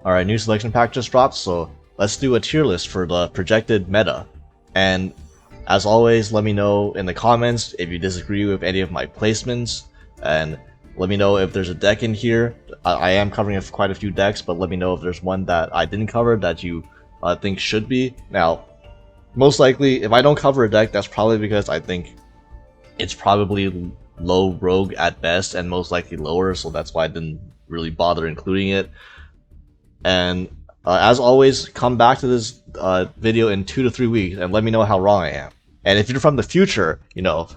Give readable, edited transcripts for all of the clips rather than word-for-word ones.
Alright, new selection pack just dropped, so let's do a tier list for the projected meta. And as always, let me know in the comments if you disagree with any of my placements, and let me know if there's a deck in here. I am covering quite a few decks, but let me know if there's one that I didn't cover that you think should be. Now, most likely, if I don't cover a deck, that's probably because I think it's probably low rogue at best, and most likely lower, so that's why I didn't really bother including it. And as always, come back to this video in 2 to 3 weeks and let me know how wrong I am. And if you're from the future, you know,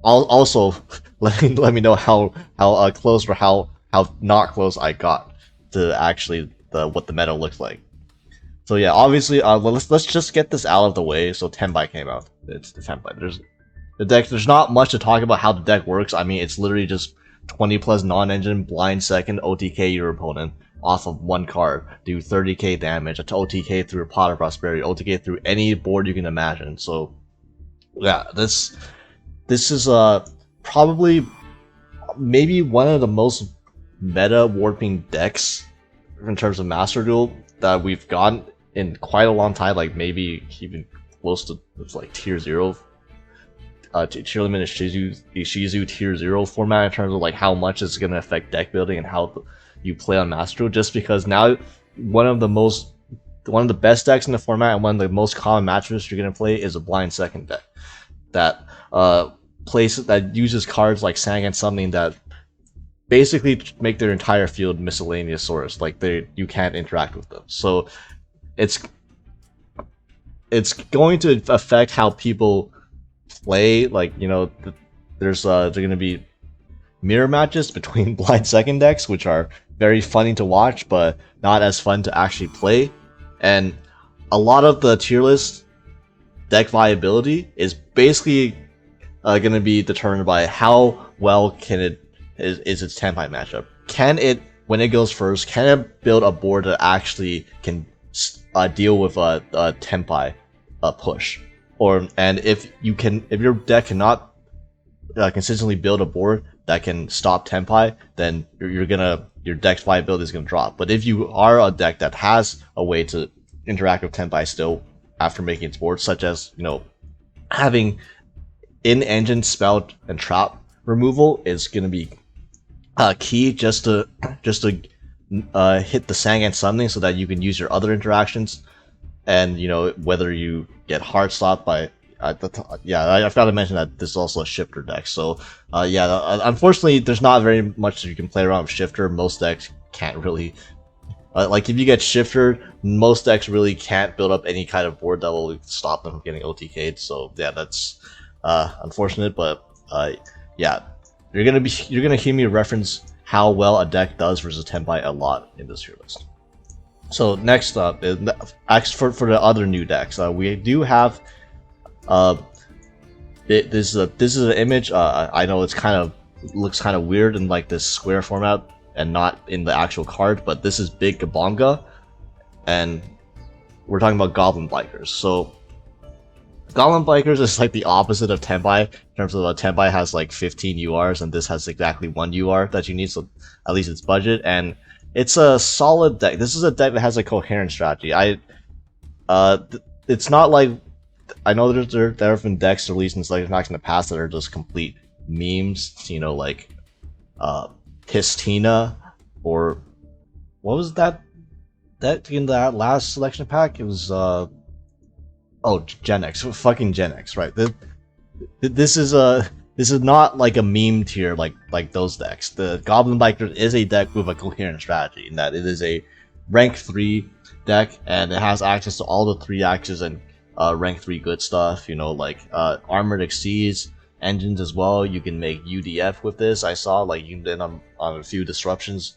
also let me know how close or how not close I got to actually what the meta looks like. So yeah, obviously, let's just get this out of the way. So Tenbai came out. It's the Tenbai. There's not much to talk about how the deck works. I mean, it's literally just 20 plus non-engine, blind second, OTK your opponent off of one card, do 30k damage, to OTK through a Pot of Prosperity, OTK through any board you can imagine. So yeah, this is probably maybe one of the most meta warping decks in terms of Master Duel that we've gotten in quite a long time, like maybe even close to like tier 0. Tier limit Ishizu tier 0 format in terms of like how much it's gonna affect deck building and how you play on Master Duel, just because now one of the best decks in the format and one of the most common matchups you're gonna play is a blind second deck that uses cards like Sang and something that basically make their entire field miscellaneous source, like you can't interact with them. So it's going to affect how people play. Like, you know, there's going to be mirror matches between blind second decks, which are very funny to watch, but not as fun to actually play. And a lot of the tier list deck viability is basically going to be determined by how well is its Tenpai matchup. Can it, when it goes first, can it build a board that actually can deal with a Tenpai push? And if your deck cannot consistently build a board that can stop Tenpai, then your deck's viability is gonna drop. But if you are a deck that has a way to interact with Tenpai still after making its board, such as, you know, having in-engine spell and trap removal is gonna be key just to hit the Sang and something so that you can use your other interactions. And, you know, whether you get hard stopped by I forgot to mention that this is also a shifter deck. So yeah, unfortunately there's not very much you can play around with shifter. Most decks can't really like, if you get shifter, most decks really can't build up any kind of board that will stop them from getting OTK'd. So yeah, that's unfortunate, but yeah, you're gonna hear me reference how well a deck does versus Tenpai a lot in this tier list. So next up, for the other new decks, we do have this is an image. I know it's looks kind of weird in like this square format and not in the actual card, but this is Big Gabonga, and we're talking about Goblin Bikers. So Goblin Bikers is like the opposite of Tenpai in terms of Tenpai has like 15 URs and this has exactly 1 UR that you need, so at least it's budget, and it's a solid deck. This is a deck that has a coherent strategy. It's not like, I know there have been decks released in Selection Packs in the past that are just complete memes, you know, like Pistina, or what was that in that last Selection Pack? It was Gen X, fucking Gen X, right? This is not like a meme tier like those decks. The Goblin Biker is a deck with a coherent strategy in that it is a rank 3 deck, and it has access to all the 3 axes and rank 3 good stuff, you know, like Armored Exceeds, engines as well. You can make UDF with this. I saw like you can end on a few disruptions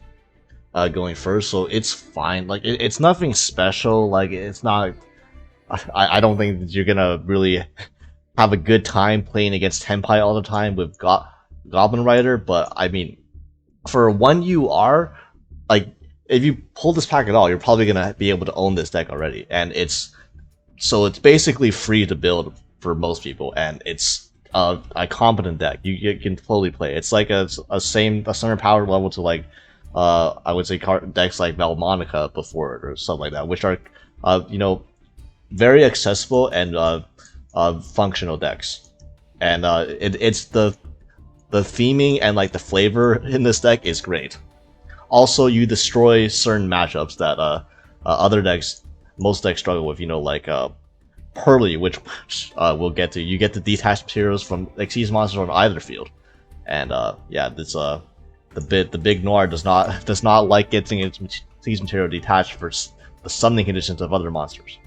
going first, so it's fine. Like it's nothing special. Like it's not. I don't think that you're gonna really have a good time playing against Tenpai all the time with Goblin Rider, but I mean, for 1 UR, like if you pull this pack at all, you're probably gonna be able to own this deck already, and it's basically free to build for most people, and it's a competent deck. You can totally play. It's like a similar power level to like I would say decks like Valmonica before it or something like that, which are you know, very accessible and functional decks. And it's the theming and like the flavor in this deck is great. Also, you destroy certain matchups that other decks, most decks struggle with. You know, like Pearly, which we'll get to. You get the detached materials from Xyz monsters on either field, and yeah, this the big Noir does not like getting these material detached for the summoning conditions of other monsters.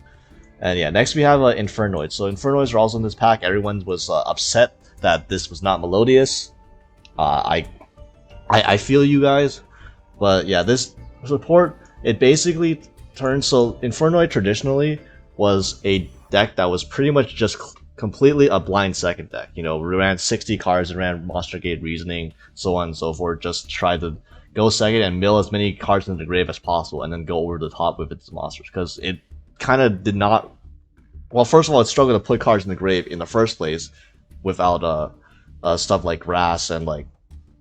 And yeah, next we have Infernoids. So Infernoids are also in this pack. Everyone was upset that this was not Melodious. I feel you guys, but yeah, this support, it basically turns, so Infernoid traditionally was a deck that was pretty much just completely a blind second deck. You know, we ran 60 cards and ran Monster Gate Reasoning, so on and so forth, just try to go second and mill as many cards into the grave as possible and then go over the top with its monsters, because it kind of did not, well, first of all, it struggled to put cards in the grave in the first place without stuff like Grass and like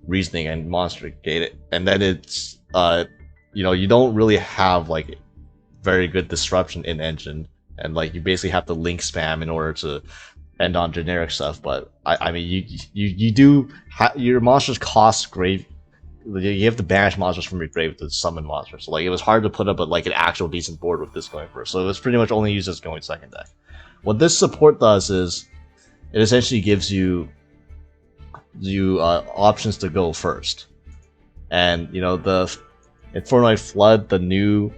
Reasoning and Monster Gate, and then it's you know, you don't really have like very good disruption in Engine, and like you basically have to link spam in order to end on generic stuff. But I mean, you do your monsters cost grave. You have to banish monsters from your grave to summon monsters. So like it was hard to put up like an actual decent board with this going first. So it was pretty much only used as going second deck. What this support does is it essentially gives you options to go first. And you know, the Infernoid Flood, the new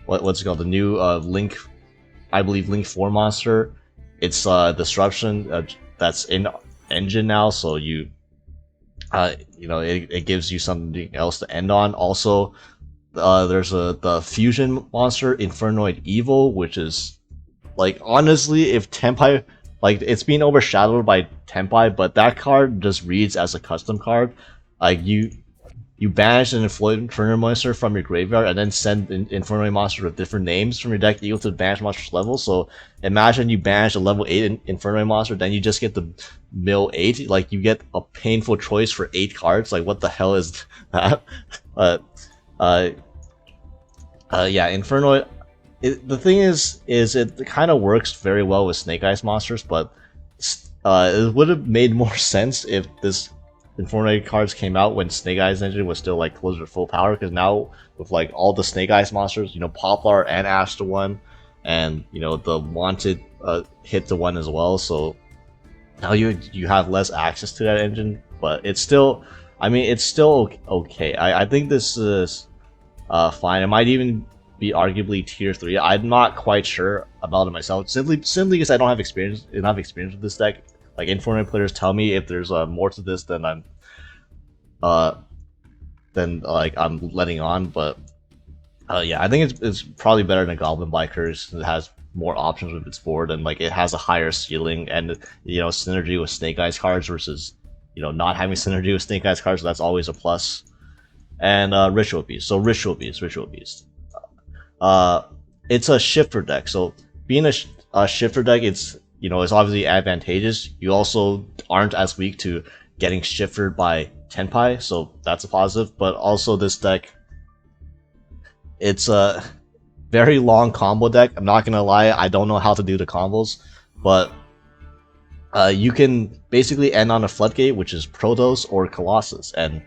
what's it called, the new Link, I believe Link 4 monster. It's disruption that's in Engine now, so you you know, it gives you something else to end on. Also, there's the fusion monster Infernoid Evil, which is like, honestly, if Tenpai, like, it's being overshadowed by Tenpai, but that card just reads as a custom card. Like you banish an Inferno monster from your graveyard and then send an Inferno monster with different names from your deck equal to the banished monster's level. So imagine you banish a level 8 Inferno monster, then you just get the mill 8. Like, you get a painful choice for 8 cards. Like, what the hell is that? Yeah, Inferno. The thing is it kind of works very well with Snake Eyes monsters, but it would have made more sense if this Inferno cards came out when Snake Eyes Engine was still like closer to full power, because now with like all the Snake Eyes monsters, you know, Poplar and Ash to 1, and you know, the Wanted hit to 1 as well, so now you have less access to that engine. But it's still, I mean, it's still okay. I think this is fine. It might even be arguably tier 3. I'm not quite sure about it myself, simply because I don't have enough experience with this deck. Like, Inferno players tell me if there's more to this than I'm letting on. But yeah, I think it's probably better than Goblin Bikers. It has more options with its board, and like it has a higher ceiling, and you know, synergy with Snake Eyes cards versus, you know, not having synergy with Snake Eyes cards. So that's always a plus. And Ritual Beast. So Ritual Beast. It's a shifter deck. So being a shifter deck, it's, you know, it's obviously advantageous. You also aren't as weak to getting shifted by Tenpai, so that's a positive. But also, this deck, it's a very long combo deck. I'm not gonna lie, I don't know how to do the combos, but you can basically end on a Floodgate, which is Protos or Colossus, and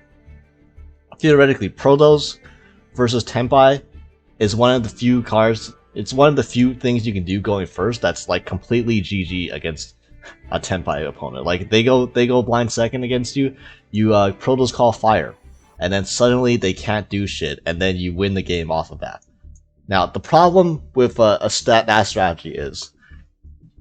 theoretically, Protos versus Tenpai is one of the few cards. It's one of the few things you can do going first that's like completely GG against a Tenpai opponent. Like, they go blind second against you, you Protos call fire, and then suddenly they can't do shit, and then you win the game off of that. Now, the problem with that strategy is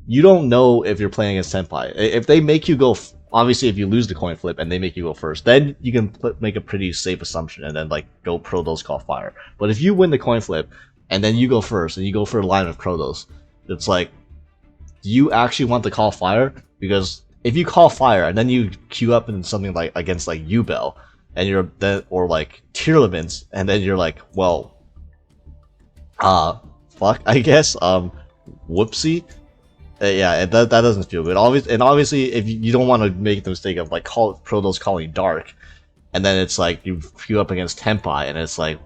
you don't know if you're playing against Tenpai. If they make you go, obviously if you lose the coin flip and they make you go first, then you can make a pretty safe assumption and then like go Protos call fire. But if you win the coin flip and then you go first and you go for a line of Protos, it's like, do you actually want to call fire? Because if you call fire and then you queue up in something like against like Yubel, and you're then, or like Tearlaments, and then you're like, well, fuck, I guess, whoopsie. Yeah, that doesn't feel good. Obviously, if you don't want to make the mistake of like Protos calling dark, and then it's like you queue up against Tenpai, and it's like,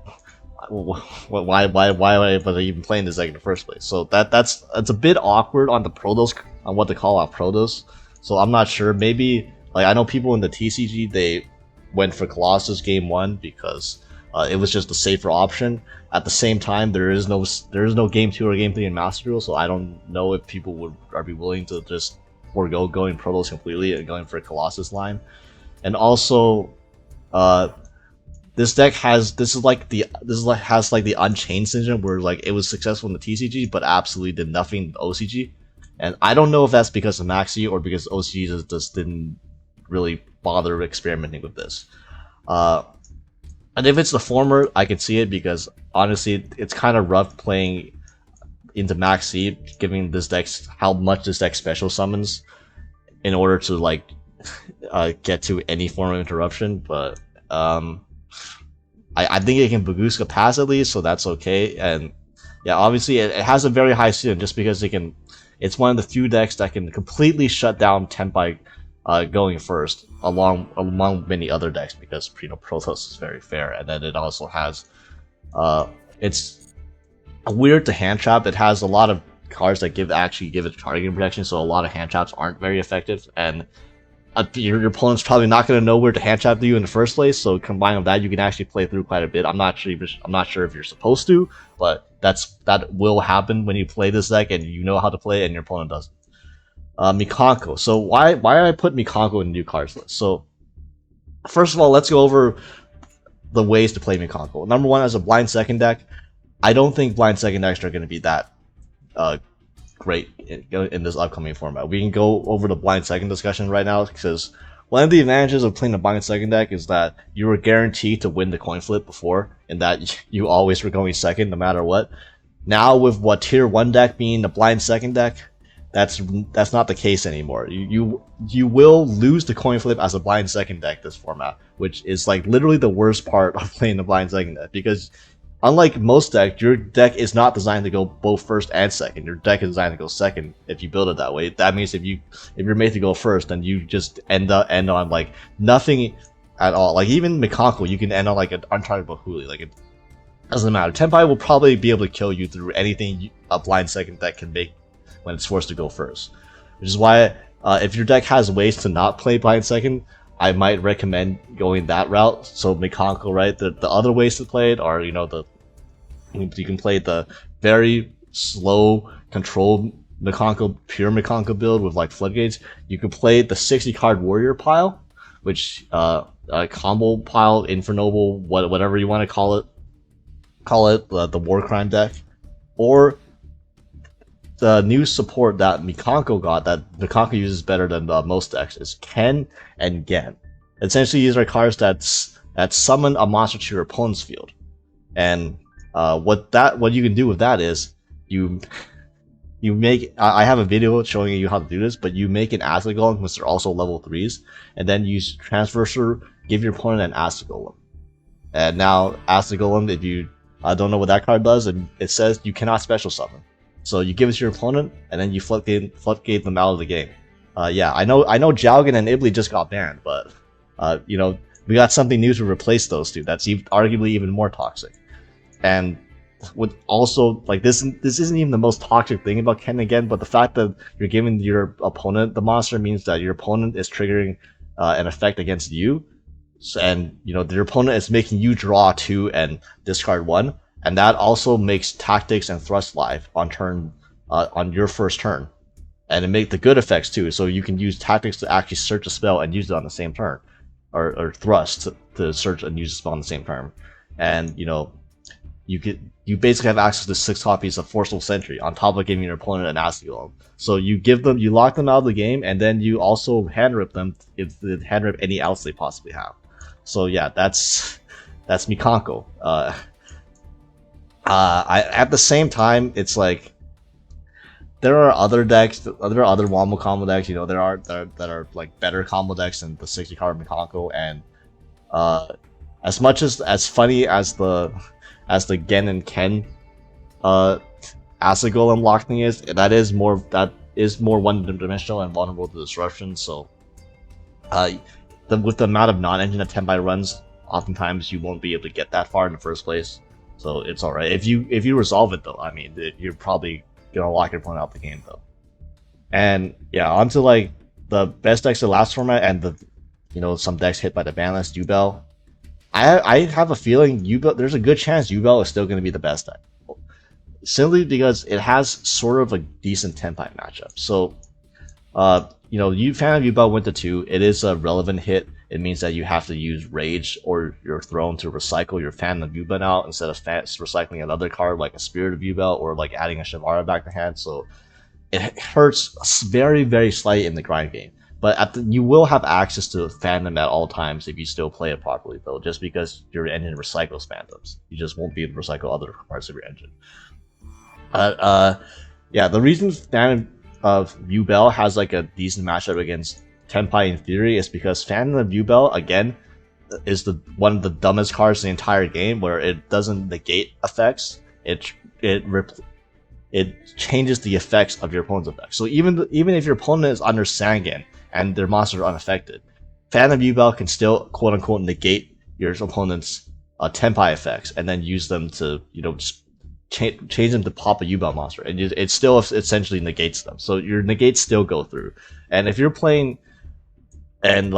why would I even playing this deck in the first place? So that's a bit awkward on the Protoss, on what to call out Protoss. So I'm not sure. Maybe like I know people in the TCG, they went for Colossus game 1 because it was just a safer option. At the same time, there is no game 2 or game 3 in Master Duel, so I don't know if people would be willing to just forego going Protoss completely and going for a Colossus line. And also, this deck has like the Unchained syndrome, where like it was successful in the TCG but absolutely did nothing in the OCG. And I don't know if that's because of Maxi or because OCG just didn't really bother experimenting with this. And if it's the former, I can see it, because honestly, it's kind of rough playing into Maxi, given this deck how much this deck special summons in order to like get to any form of interruption. But I think it can Baguska pass at least, so that's okay. And yeah, obviously it has a very high ceiling just because it's one of the few decks that can completely shut down Tenpai going first, among many other decks, because Protoss is very fair. And then it also has it's weird to hand trap. It has a lot of cards that actually give it targeting protection, so a lot of hand traps aren't very effective, and your opponent's probably not going to know where to hand trap you in the first place. So combined with that, you can actually play through quite a bit. I'm not sure if you're supposed to, but that will happen when you play this deck and you know how to play it and your opponent doesn't. Mikanko. So why did I put Mikanko in the new cards list? So first of all, let's go over the ways to play Mikanko. Number one, as a blind second deck, I don't think blind second decks are going to be that great in this upcoming format. We can go over the blind second discussion right now, because one of the advantages of playing a blind second deck is that you were guaranteed to win the coin flip before, and that you always were going second no matter what. Now with what tier 1 deck being the blind second deck, that's not the case anymore. You will lose the coin flip as a blind second deck this format, which is like literally the worst part of playing the blind second deck, because unlike most decks, your deck is not designed to go both first and second. Your deck is designed to go second if you build it that way. That means if you're made to go first, then you just end on like nothing at all. Like even Mikanko, you can end on like an unchartable Huli. Like it doesn't matter. Tenpai will probably be able to kill you through anything a blind second deck can make when it's forced to go first. Which is why if your deck has ways to not play blind second, I might recommend going that route. So Mikanko, right? The other ways to play it are, you can play the very slow controlled Mikanko, pure Mikanko build with like floodgates. You can play the 60 card warrior pile, which combo pile, Inferno, whatever you want to call it, the war crime deck, or the new support that Mikanko got, that Mikanko uses better than most decks, is Ken and Gen. Essentially, these are cards that summon a monster to your opponent's field, and what you can do with that is you make. I have a video showing you how to do this, but you make an Acid Golem, which are also level 3s, and then use Transverser, give your opponent an Acid Golem. And now Acid Golem, if you don't know what that card does, it says you cannot special summon. So you give it to your opponent, and then you floodgate them out of the game. Yeah, I know Jalgan and Ibli just got banned, but we got something new to replace those two. That's arguably even more toxic. And with also like this isn't even the most toxic thing about Ken again, but the fact that you're giving your opponent the monster means that your opponent is triggering an effect against you, and your opponent is making you draw 2 and discard 1. And that also makes Tactics and Thrust live on your first turn, and it makes the good effects too. So you can use Tactics to actually search a spell and use it on the same turn, or Thrust to search and use a spell on the same turn. And you basically have access to 6 copies of Forceful Sentry on top of giving your opponent an Acid Golem. So you lock them out of the game, and then you also hand rip them if they hand rip any outs they possibly have. So yeah, that's Mikanko. At the same time, it's like there are other decks, there are other Wombo combo decks. There are like better combo decks than the 60 card Mikanko, and as much as funny as the Gen and Ken Acid Golem lock thing is, that is more one-dimensional and vulnerable to disruption. So with the amount of non-engine that Tenpai runs, oftentimes you won't be able to get that far in the first place. So it's alright. If you resolve it though, I mean, you're probably gonna lock your opponent out the game though. And yeah, onto like the best decks of the last format and the some decks hit by the ban list, Yubel. I have a feeling Yubel. There's a good chance Yubel is still going to be the best deck, simply because it has sort of a decent Tenpai matchup. So, you fan of Yubel went to 2. It is a relevant hit. It means that you have to use Rage or your Throne to recycle your Fan of Yubel out instead of recycling another card like a Spirit of Yubel or like adding a Shavara back to hand. So it hurts very, very slightly in the grind game. But you will have access to Phantom at all times if you still play it properly, though, just because your engine recycles Phantoms. You just won't be able to recycle other parts of your engine. Yeah, the reason Phantom of Yubel has like a decent matchup against Tenpai in theory is because Phantom of Yubel, again, is one of the dumbest cards in the entire game, where it doesn't negate effects. It changes the effects of your opponent's effects. So even if your opponent is under Sangan and their monsters are unaffected, Phantom Yubel can still quote unquote negate your opponent's Tenpai effects and then use them to just change them to pop a Yubel monster, and it still essentially negates them. So your negates still go through. And if you're playing and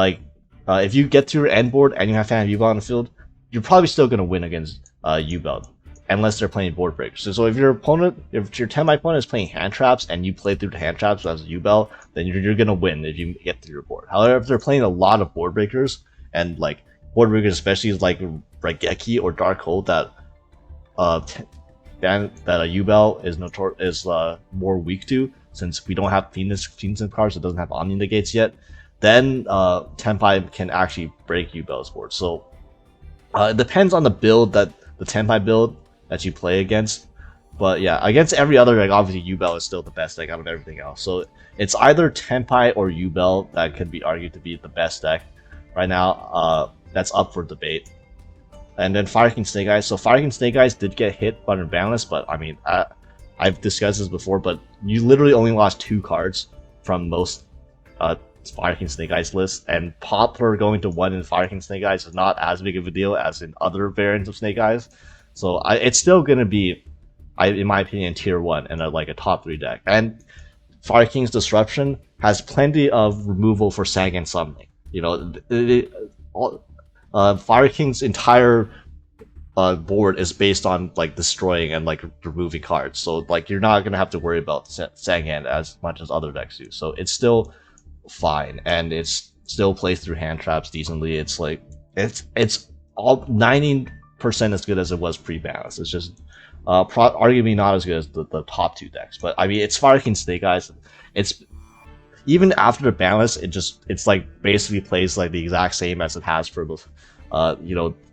if you get to your end board and you have Phantom Yubel on the field, you're probably still gonna win against Yubel, unless they're playing board breakers. So if your Tenpai opponent is playing hand traps and you play through the hand traps as a Yubel, then you're gonna win if you get through your board. However, if they're playing a lot of board breakers, and board breakers especially like Raigeki or Darkhold that a Yubel is more weak to, since we don't have Phoenix cards that doesn't have Omni negates yet, then Tenpai can actually break Yubel's board. So it depends on the build the Tenpai build that you play against. But yeah, against every other deck, obviously Yubel is still the best deck out of everything else. So it's either Tenpai or Yubel that could be argued to be the best deck right now. That's up for debate. And then Fire King Snake Eyes. So Fire King Snake Eyes did get hit by the ban list, but I mean, I've discussed this before, but you literally only lost 2 cards from most Fire King Snake Eyes lists, and Poplar going to 1 in Fire King Snake Eyes is not as big of a deal as in other variants of Snake Eyes. So it's still going to be, in my opinion, tier 1 and a top 3 deck. And Fire King's Disruption has plenty of removal for Sangan summoning. Fire King's entire board is based on destroying and removing cards. So you're not going to have to worry about Sangan as much as other decks do. So it's still fine, and it's still plays through hand traps decently. It's it's all 90% as good as it was pre-balance. It's just arguably not as good as the top 2 decks. But I mean, it's Fire King Snake Eyes. It's even after the balance, it's basically plays the exact same as it has for the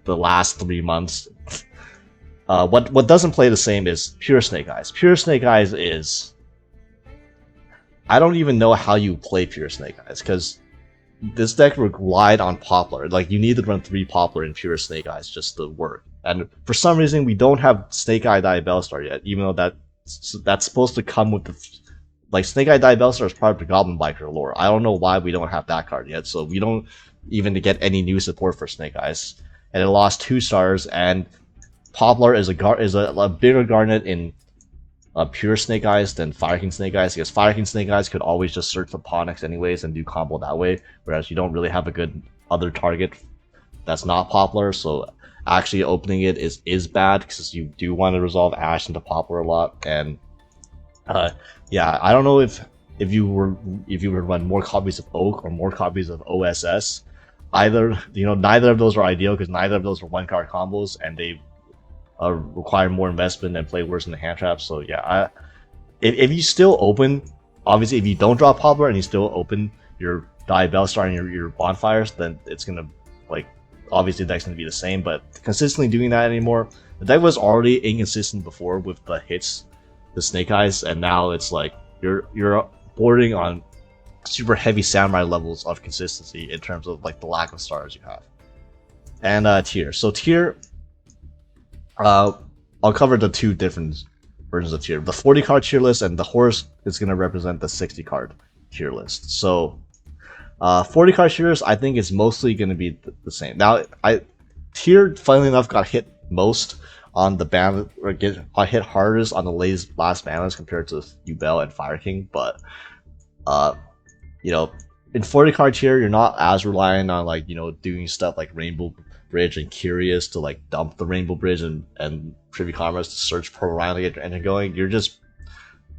last 3 months. What doesn't play the same is Pure Snake Eyes. Pure Snake Eyes is, I don't even know how you play Pure Snake Eyes, because this deck relied on Poplar. You need to run 3 Poplar in Pure Snake Eyes just to work. And for some reason, we don't have Snake Eye Diabellstar yet, even though that's supposed to come with the Snake Eye Diabellstar is part of the Goblin Biker lore. I don't know why we don't have that card yet, so we don't even get any new support for Snake Eyes. And it lost 2 stars, and Poplar is a bigger Garnet in Pure Snake Eyes than Fire King Snake Eyes, because Fire King Snake Eyes could always just search for Ponix anyways and do combo that way, whereas you don't really have a good other target that's not Poplar. So actually opening it is bad, because you do want to resolve Ash into Poplar a lot. And yeah, I don't know if you were to run more copies of Oak or more copies of OSS. Neither of those are ideal, because neither of those are 1-card combos, and they require more investment and play worse in the hand traps. So yeah, if you still open, obviously if you don't draw Poplar and you still open your Diabellstar and your Bonfires, then it's gonna obviously the deck's gonna be the same. But consistently doing that anymore, the deck was already inconsistent before with the hits, the Snake Eyes, and now it's you're bordering on super heavy Samurai levels of consistency in terms of the lack of stars you have. And tier. So tier, I'll cover the 2 different versions of tier. The 40-card tier list, and the horse is going to represent the 60-card tier list. So 40 card shooters, I think it's mostly going to be the same. Now, tier, funnily enough, got hit most on the ban, or got hit hardest on the last ban list compared to Yubel and Fire King, but you know, in 40 card tier, you're not as reliant on like, you know, doing stuff like Rainbow Bridge and Curious to like dump the Rainbow Bridge and Privy Karmas to search Purple Rhino to get your engine going. You're just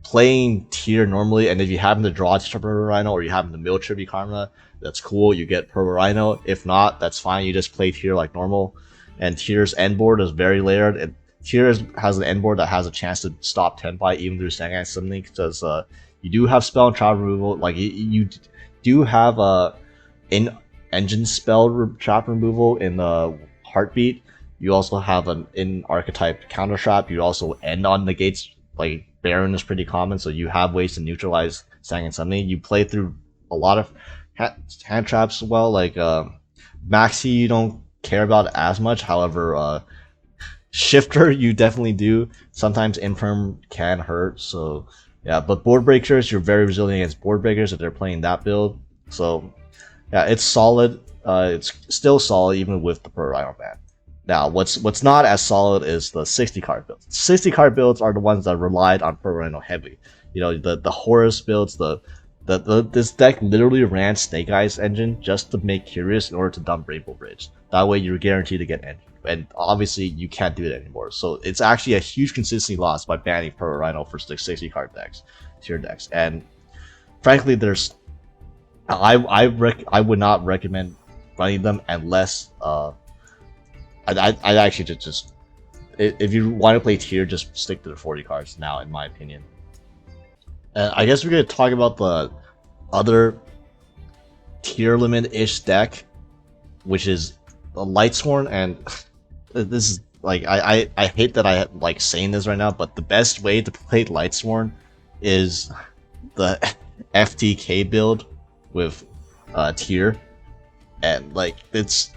playing tier normally, and if you happen to draw Purple Rhino or you happen to mill Tribute Karma, that's cool, you get Purple Rhino. If not, that's fine, you just play tier like normal. And tier's end board is very layered. Tier has an end board that has a chance to stop Tenpai even through Sangai Summoning, because you do have spell and trap removal. Like you do have engine spell trap removal in the Heartbeat. You also have an in archetype counter trap. You also end on negates. Like Baron is pretty common, so you have ways to neutralize Sangai Summoning. You play through a lot of hand traps as well. Like Maxi, you don't care about as much. However, Shifter, you definitely do. Sometimes Infirm can hurt, so yeah. But Board Breakers, you're very resilient against Board Breakers if they're playing that build. So yeah, it's solid. It's still solid even with the Pro Rhino ban. Now, what's not as solid is the 60 card builds. 60 card builds are the ones that relied on Pro Rhino heavy. You know, the Horus builds, this deck literally ran Snake Eyes engine just to make Curious in order to dump Rainbow Bridge. That way you're guaranteed to get engine. And obviously you can't do it anymore. So it's actually a huge consistency loss by banning Purple Rhino for 60 card decks, tier decks. And frankly, I would not recommend running them unless I actually just if you want to play tier, just stick to the 40 cards now, in my opinion. And I guess we're gonna talk about the other tier limit-ish deck, which is the Lightsworn. And this is like I hate that I like saying this right now, but the best way to play Lightsworn is the FTK build with tier. And like it's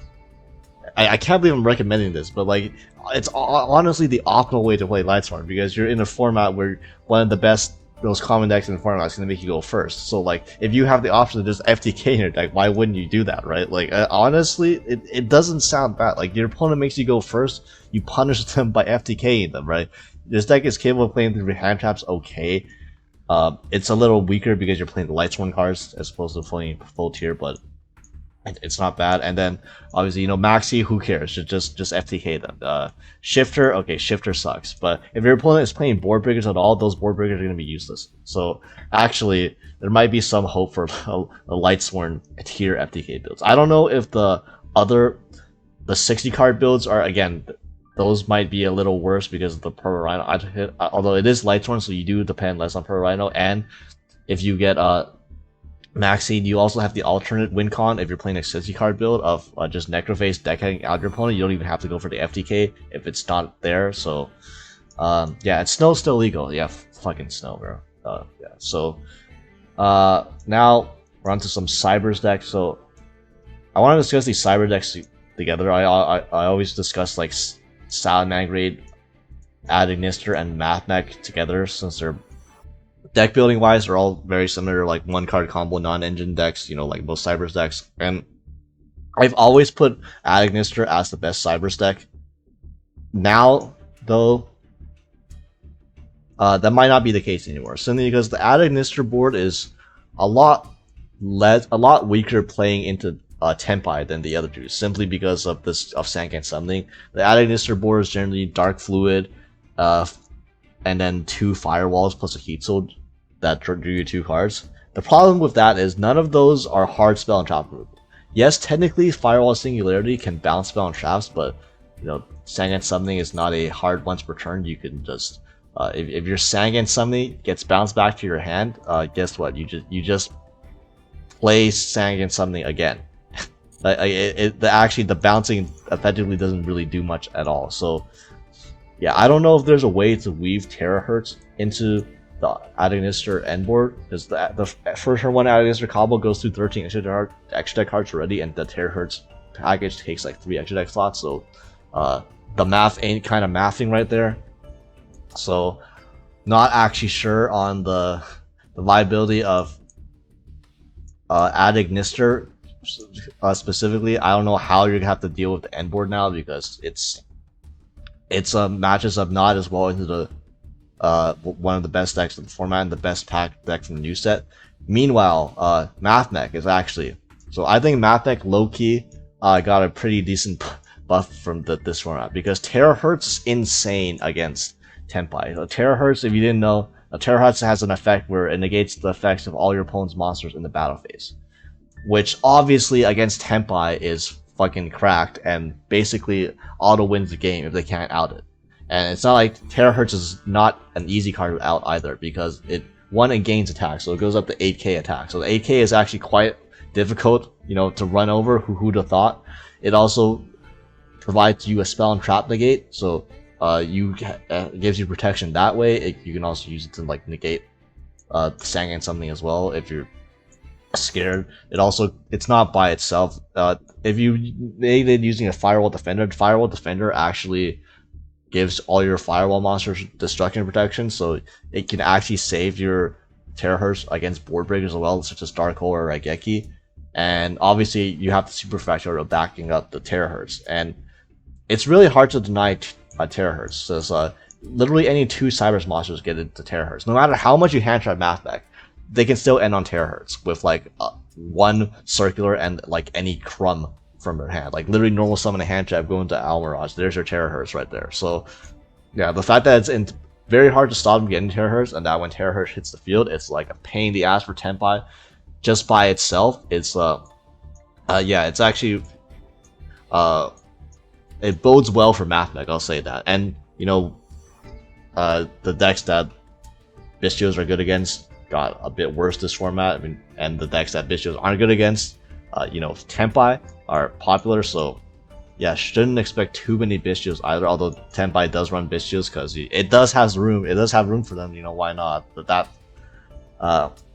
I can't believe I'm recommending this, but like it's honestly the optimal way to play Lightsworn, because you're in a format where one of the best, most common decks in the format is going to make you go first. So like if you have the option to just FTK in your deck, why wouldn't you do that, right? Like honestly, it doesn't sound bad. Like your opponent makes you go first, you punish them by FTKing them, right? This deck is capable of playing through hand traps, okay. It's a little weaker because you're playing the Lightsworn cards as opposed to playing full tier, but it's not bad. And then obviously, you know, Maxi, who cares? Just FTK them. Shifter, okay, Shifter sucks, but if your opponent is playing Board Breakers at all, those Board Breakers are going to be useless. So actually, there might be some hope for a Lightsworn tier FTK builds. I don't know if the 60 card builds are, again, those might be a little worse because of the Purple Rhino. Although it is Lightsworn, so you do depend less on Purple Rhino. And if you get Maxine, you also have the alternate win con if you're playing a 60 card build of just Necrophase decking out your opponent. You don't even have to go for the FTK if it's not there. So yeah, it's still legal. Yeah, fucking snow, bro. Yeah. So now we're on to some Cybers decks. So I want to discuss these Cyber decks together. I always discuss like Salaman Grade, Ad Ignister, and Mathmech together, since they're deck building wise, they're all very similar, like one card combo non-engine decks, you know, like most Cybers decks. And I've always put Ad Ignister as the best Cybers deck. Now, though, that might not be the case anymore, simply because the Ad Ignister board is a lot weaker playing into Tenpai than the other two, simply because of Sangan Summoning. The Ad Ignister board is generally Dark Fluid, and then 2 Firewalls plus a Heat Soul that drew you 2 cards. The problem with that is none of those are hard spell and trap removal. Yes, technically Firewall Singularity can bounce spell and traps, but you know, Sangan Summoning is not a hard once per turn. You can just if your Sangan Summoning gets bounced back to your hand, guess what? You just play Sangan Summoning again. The bouncing effectively doesn't really do much at all. So yeah, I don't know if there's a way to weave Terahertz into the Ad Ignister end board, because the first turn 1 Ad Ignister combo goes through 13 extra deck cards already, and the Terahertz package takes like 3 extra deck slots, so the math ain't kind of mathing right there. So not actually sure on the viability of Ad Ignister specifically, I don't know how you're gonna have to deal with the end board now, because it's matches up not as well into the one of the best decks in the format and the best pack deck from the new set. Meanwhile, Mathmech is actually, so I think Mathmech low-key got a pretty decent buff from this format, because Terahertz is insane against Tenpai. So Terahertz, if you didn't know, Terahertz has an effect where it negates the effects of all your opponent's monsters in the battle phase, which obviously against Tenpai is fucking cracked and basically auto wins the game if they can't out it. And it's not like Terahertz is not an easy card to out either, because it gains attack, so it goes up to 8k attack. So the 8k is actually quite difficult, you know, to run over. Who'd have thought? It also provides you a spell and trap negate, so it gives you protection that way. You can also use it to like negate Sang something as well if you're scared. It's not by itself. If you made it using a Firewall Defender actually gives all your Firewall monsters destruction protection, so it can actually save your Terahertz against board breakers as well, such as Dark Hole or Raigeki. And obviously you have the super factor of backing up the Terahertz, and it's really hard to deny Terahertz, since literally any 2 Cybers monsters get into Terahertz. No matter how much you hand trap Mathmech, they can still end on Terahertz with like 1 circular and like any crumb from their hand. Like literally normal summon a hand trap, go into Almirage, there's your Terahertz right there. So yeah, the fact that it's very hard to stop them getting Terahertz, and that when Terahertz hits the field, it's like a pain in the ass for Tenpai just by itself. It's yeah, it's actually it bodes well for Mathmech, I'll say that. And you know, the decks that Bistios are good against got a bit worse this format. I mean, and the decks that Bistios aren't good against, you know, Tenpai are popular. So yeah, shouldn't expect too many Bistios either. Although Tenpai does run Bistios because it does have room for them. You know, why not? But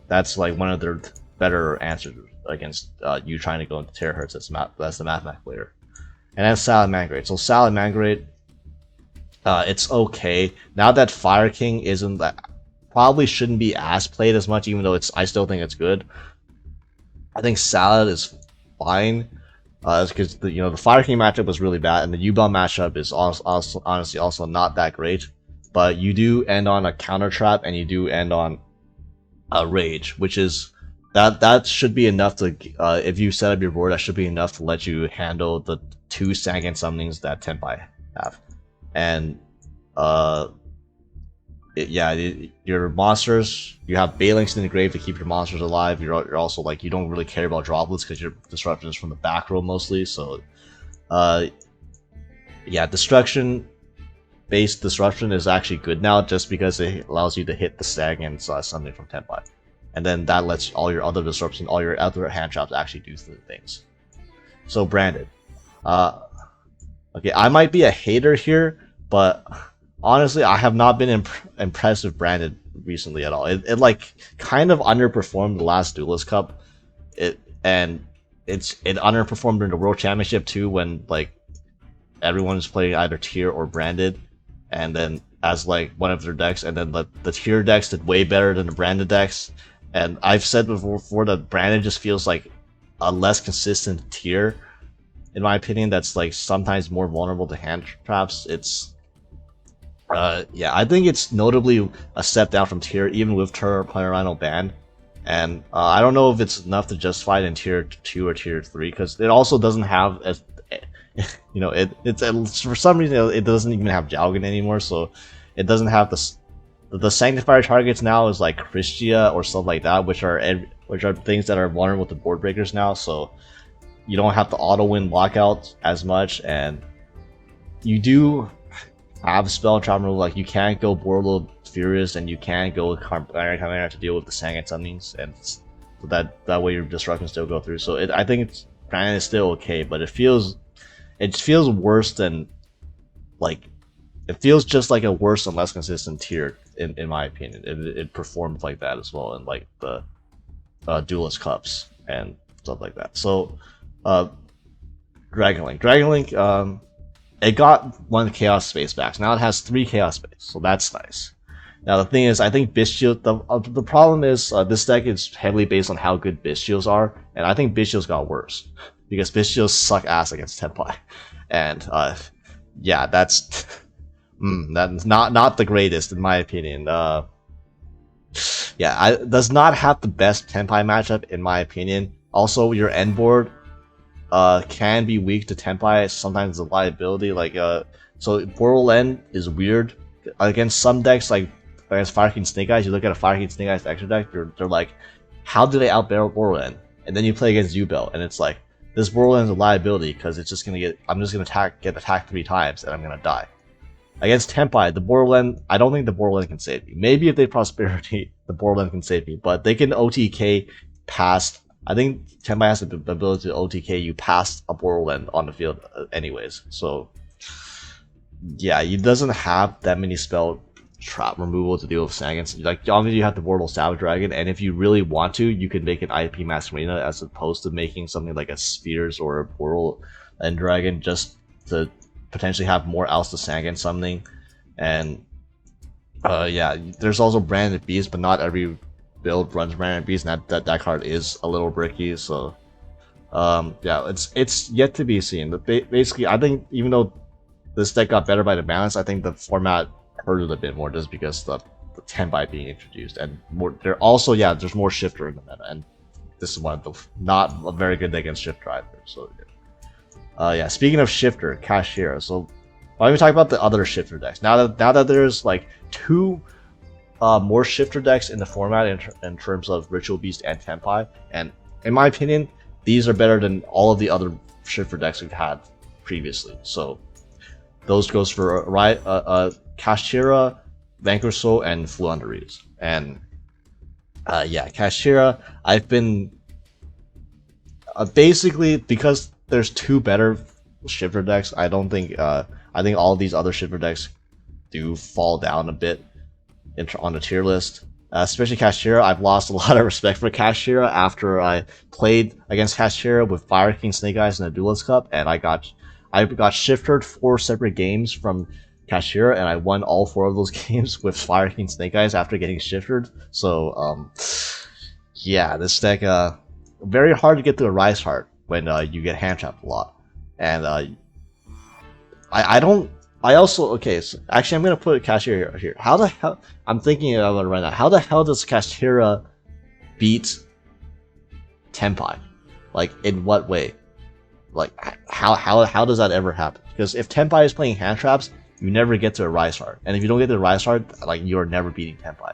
that's like one of their better answers against you trying to go into Terahertz. That's the Mathmech player. And then Salad Mangrate. So Salad Mangrate, it's okay. Now that Fire King isn't that, probably shouldn't be as played as much, even though I still think it's good. I think Salad is fine, because the Fire King matchup was really bad, and the Yubel matchup is also honestly also not that great. But you do end on a counter trap, and you do end on a rage, which is that should be enough to if you set up your board, that should be enough to let you handle the 2 Sangan summonings that Tenpai have. And your monsters, you have Balinks in the grave to keep your monsters alive. You're also like, you don't really care about droplets because your disruption is from the back row mostly. So yeah, destruction-based disruption is actually good now, just because it allows you to hit the Stag and something from Tenpai. And then that lets all your other disruption, all your other hand traps actually do things. So Branded. Okay, I might be a hater here, but honestly, I have not been impressed with Branded recently at all. It like kind of underperformed the last Duelist Cup. It underperformed during the World Championship too, when like everyone is playing either Tier or Branded, and then as like one of their decks, and then the Tier decks did way better than the Branded decks. And I've said before that Branded just feels like a less consistent Tier, in my opinion, that's like sometimes more vulnerable to hand traps. It's yeah, I think it's notably a step down from Tier, even with Rhino banned. And I don't know if it's enough to justify it in Tier 2 or Tier 3, because it also doesn't have, as you know, it's for some reason it doesn't even have Jalgan anymore, so it doesn't have the Sanctifier targets now is like Christia or stuff like that, which are things that are vulnerable to board breakers now, so you don't have to auto win lockouts as much, and you do have spell trap removal. Like you can't go Borlo Furious, and you can't go with Chimera to deal with the Sangan summonings, and so that way your disruptions still go through. So I think Branded is still okay, but it feels worse than, like, it feels just like a worse and less consistent Tier in my opinion. It performed like that as well in like the Duelist Cups and stuff like that. So Dragonlink, it got 1 Chaos Space back. So now it has 3 Chaos Space, so that's nice. Now the thing is, I think BISH shield. The problem is this deck is heavily based on how good BISH shields are, and I think BISH shields got worse because BISH shields suck ass against Tenpai, and yeah, that's that's not the greatest in my opinion. Yeah, does not have the best Tenpai matchup in my opinion. Also, your end board can be weak to Tenpai. Sometimes it's a liability. Like so Boral End is weird against some decks. Like against Fire King Snake Eyes, you look at a Fire King Snake Eyes extra deck. They're like, how do they outbarrel Boral End? And then you play against Yubel, and it's like this Boral End is a liability because it's just gonna I'm just gonna get attacked 3 times and I'm gonna die. Against Tenpai, the Borderland, I don't think the Borderland can save me. Maybe if they Prosperity, the Borderland can save me, but they can OTK past. I think Tenpai has the ability to OTK you past a Borderland on the field anyways. So, yeah, he doesn't have that many spell trap removal to deal with Sagan. Like, obviously you have the Borderland Savage Dragon, and if you really want to, you can make an IP Masquerena as opposed to making something like a Spheres or a Borderland End Dragon just to potentially have more else to Sagan something. And yeah, there's also Branded Beast, but not every build runs Branded Beast, and that card is a little bricky. So yeah, it's yet to be seen. But basically, I think even though this deck got better by the balance, I think the format hurt it a bit more just because the Tenpai being introduced, and more there also, yeah, there's more Shifter in the meta, and this is one of the not a very good deck against Shifter either. So yeah, speaking of Shifter, Cashier. So why don't we talk about the other Shifter decks? Now that there's like 2 more Shifter decks in the format in terms of Ritual Beast and Tenpai, and in my opinion, these are better than all of the other Shifter decks we've had previously. So those goes for Cashier, Vanquish Soul, and Floowandereeze. And yeah, Cashier, I've been basically, because there's 2 better Shifter decks, I don't think I think all these other Shifter decks do fall down a bit on the tier list. Especially Cashier, I've lost a lot of respect for Cashier after I played against Cashier with Fire King Snake Eyes in the Duelist Cup, and I got shiftered 4 separate games from Cashier, and I won all 4 of those games with Fire King Snake Eyes after getting shiftered. So yeah, this deck very hard to get to a Rise Heart when you get hand trapped a lot. And I also, okay, so actually I'm gonna put Cashier here. How the hell, I'm thinking about it right now, how the hell does Cashier beat Tenpai? Like, in what way? Like, how does that ever happen? Because if Tenpai is playing hand traps, you never get to a Rise Heart, and if you don't get to a Rise Heart, like, you're never beating Tenpai.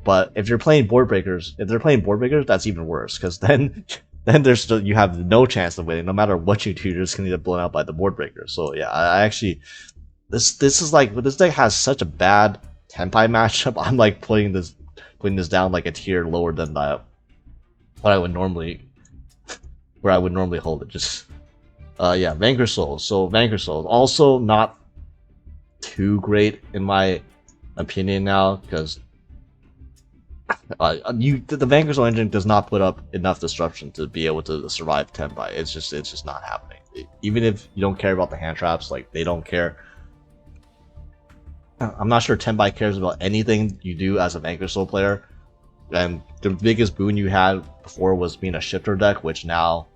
But if you're playing board breakers, that's even worse, because then there's still, you have no chance of winning. No matter what you do, you're just gonna get blown out by the board breaker. So yeah, I actually, this is like, this deck has such a bad Tenpai matchup. I'm like putting this down like a tier lower than what I would normally, where I would normally hold it. Just yeah, Vanquish Soul. So Vanquish Soul also not too great in my opinion now, because the Vanquish Soul engine does not put up enough disruption to be able to survive Tenpai. It's just not happening. Even if you don't care about the hand traps, like, they don't care. I'm not sure Tenpai cares about anything you do as a Vanquish Soul player. And the biggest boon you had before was being a shifter deck, which now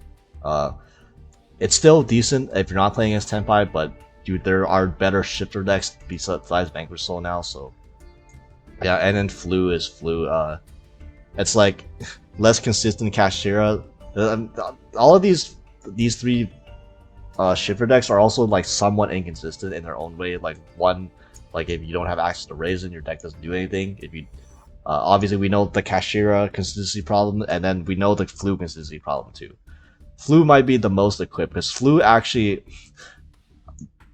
it's still decent if you're not playing against Tenpai, but dude, there are better shifter decks besides Vanquish Soul now. So yeah, and then Flu is Flu. It's like less consistent Cashier. All of these 3 shifter decks are also like somewhat inconsistent in their own way. Like, one, like, if you don't have access to Raisin, your deck doesn't do anything. If you obviously we know the Cashier consistency problem, and then we know the Flu consistency problem too. Flu might be the most equipped because Flu actually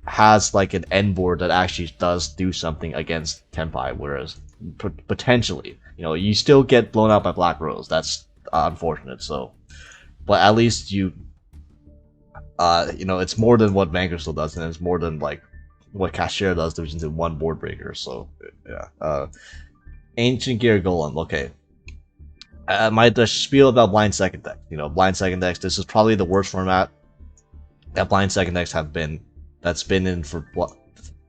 has like an end board that actually does do something against Tenpai, whereas potentially, you know, you still get blown out by Black Rose. That's unfortunate. So, but at least you know, it's more than what Vanquish Soul does, and it's more than like what Cashier does division into 1 board breaker. So yeah, Ancient Gear Golem. Okay, the spiel about Blind Second deck. You know, Blind Second decks. This is probably the worst format that Blind Second decks have been. That's been in for what?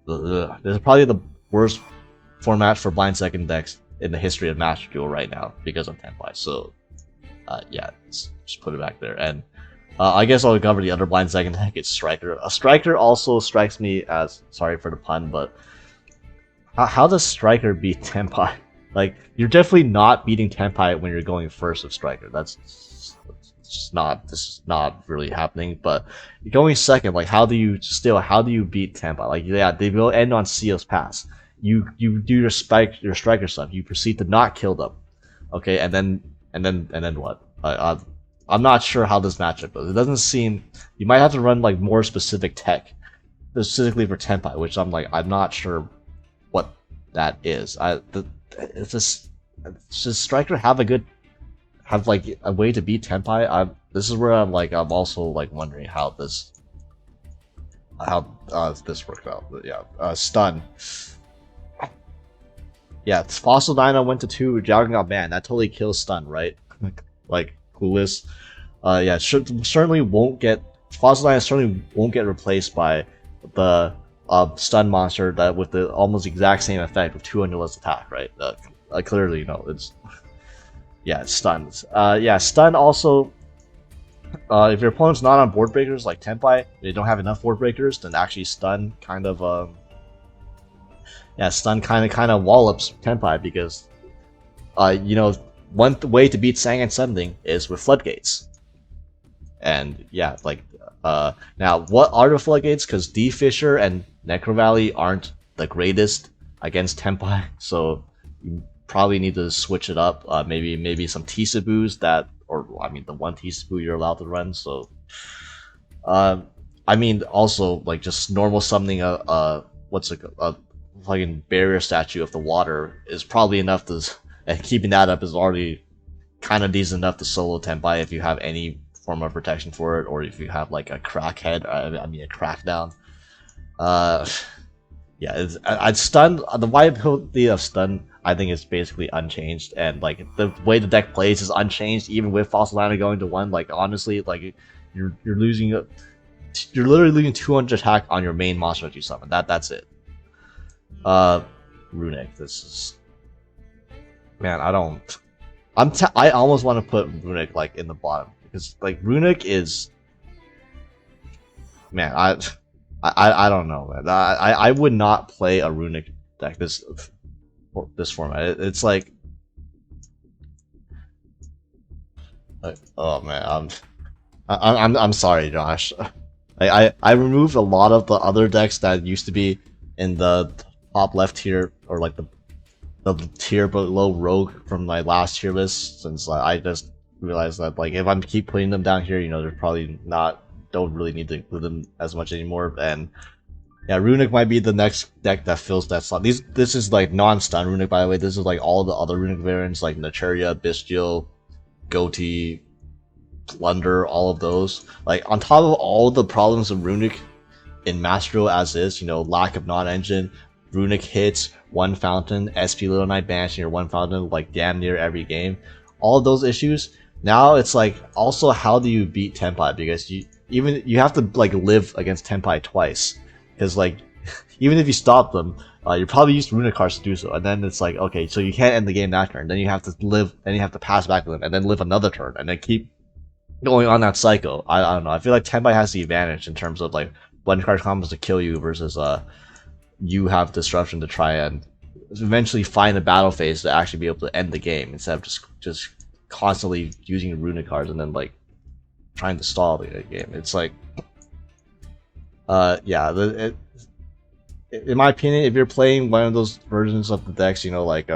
This is probably the worst format for blind second decks in the history of Master Duel right now because of Tenpai. So yeah, just put it back there. And I guess I'll cover the other blind second deck. It's Striker. A Striker also strikes me as, sorry for the pun, but how does Striker beat Tenpai? Like, you're definitely not beating Tenpai when you're going first with Striker. This is not really happening. But going second, like, how do you beat Tenpai? Like, yeah, they will end on Seal's Pass. You do your Striker stuff. You proceed to not kill them, okay, and then what? I'm not sure how this matchup goes. It doesn't seem, you might have to run like more specific tech, specifically for Tenpai, which I'm not sure what that is. Does Striker have like a way to beat Tenpai? This is where I'm also like wondering how this worked out. But yeah, stun. Yeah, Fossil Dino went to 2, Dragon got banned. That totally kills stun, right? Like, clueless. Yeah, certainly won't get, Fossil Dino certainly won't get replaced by the stun monster that with the almost exact same effect with 200 less attack, right? Clearly, you know, it's, yeah, it stuns. Yeah, stun also, if your opponent's not on board breakers like Tenpai, they don't have enough board breakers, then actually stun kind of, yeah, stun kind of wallops Tenpai because, you know, one way to beat Sangan Sending is with floodgates. And yeah, like, now what are the floodgates? Because D Fisher and Necro Valley aren't the greatest against Tenpai, so you probably need to switch it up. Maybe some T-Sabus that, or I mean, the one T-Sabu you're allowed to run. So, I mean, also like just normal summoning a fucking barrier statue of the water is probably enough to, and keeping that up is already kind of decent enough to solo Tenpai if you have any form of protection for it, or if you have like a crackhead, I mean a crackdown. Yeah, I'd stun, the viability of stun I think is basically unchanged, and like the way the deck plays is unchanged even with Fossil Dino going to 1. Like honestly, like you're losing, you're literally losing 200 attack on your main monster that you summon. That's it. Runic, this is, man, I almost want to put Runic like in the bottom because like Runic is, man, I don't know, man. I would not play a Runic deck this format. It's like oh man, I'm sorry, Josh. I removed a lot of the other decks that used to be in the top left tier, or like the tier below Rogue from my last tier list, since I just realized that like if I keep putting them down here, you know, they're probably don't really need to include them as much anymore. And yeah, Runic might be the next deck that fills that slot. This is like non-stun Runic, by the way. This is like all the other Runic variants like Naturia, Bestial, Goatee, Plunder, all of those. Like on top of all the problems of Runic in Master Duel as is, you know, lack of non-engine, Runic hits, 1 fountain, SP Little Knight banishing your 1 fountain like damn near every game. All of those issues. Now it's like also how do you beat Tenpai, because you have to like live against Tenpai twice, because like even if you stop them, you probably use Runic cards to do so, and then it's like okay, so you can't end the game that turn. Then you have to live, then you have to pass back with them, and then live another turn, and then keep going on that cycle. I don't know. I feel like Tenpai has the advantage in terms of like one card combos to kill you versus you have disruption to try and eventually find a battle phase to actually be able to end the game instead of just constantly using Runic cards and then like trying to stall the game. It's like yeah, in my opinion, if you're playing one of those versions of the decks, you know, like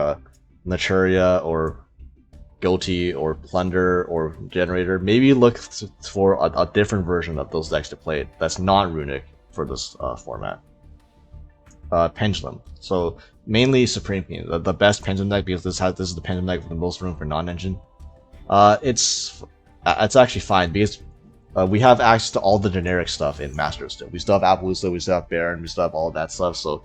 Naturia or Goatee or Plunder or Generator, maybe look for a different version of those decks to play that's non-Runic for this format. Pendulum. So mainly Supreme Queen, the best Pendulum deck, because this is the Pendulum deck with the most room for non-engine. It's actually fine because we have access to all the generic stuff in Master still. We still have Appaloosa, we still have Baron, we still have all of that stuff. So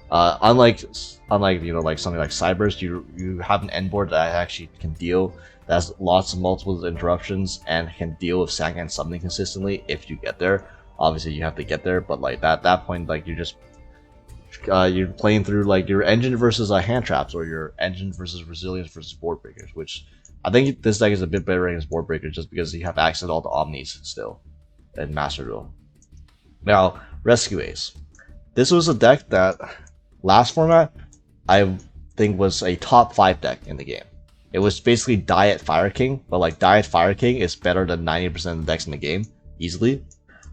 unlike you know, like something like Cyberst, you have an end board that actually can deal, that has lots of multiple interruptions and can deal with Sangan summoning consistently if you get there. Obviously you have to get there, but like at that point, like you're playing through like your engine versus hand traps, or your engine versus resilience versus board breakers, which I think this deck is a bit better against board breakers just because you have access to all the omnis still in Master Duel. Now, Rescue Ace. This was a deck that last format I think was a top 5 deck in the game. It was basically Diet Fire King, but like Diet Fire King is better than 90% of the decks in the game, easily.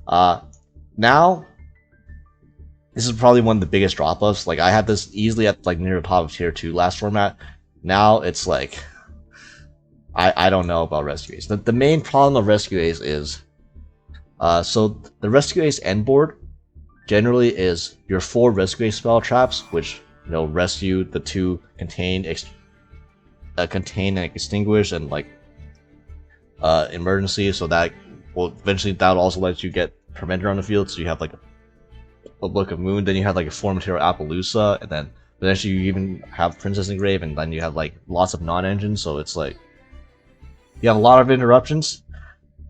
Now, this is probably one of the biggest drop-offs. Like I had this easily at like near the top of tier 2 last format. Now it's like, I don't know about Rescue Ace. The main problem of Rescue Ace is, so the Rescue Ace end board generally is your 4 Rescue Ace spell traps, which rescue the 2 contain and extinguish and like emergency, so that will eventually that also lets you get Preventer on the field, so you have like a Book of Moon, then you have like a 4 material Appaloosa, and then eventually you even have Princess Engrave, and then you have like lots of non-engines, so it's like you have a lot of interruptions.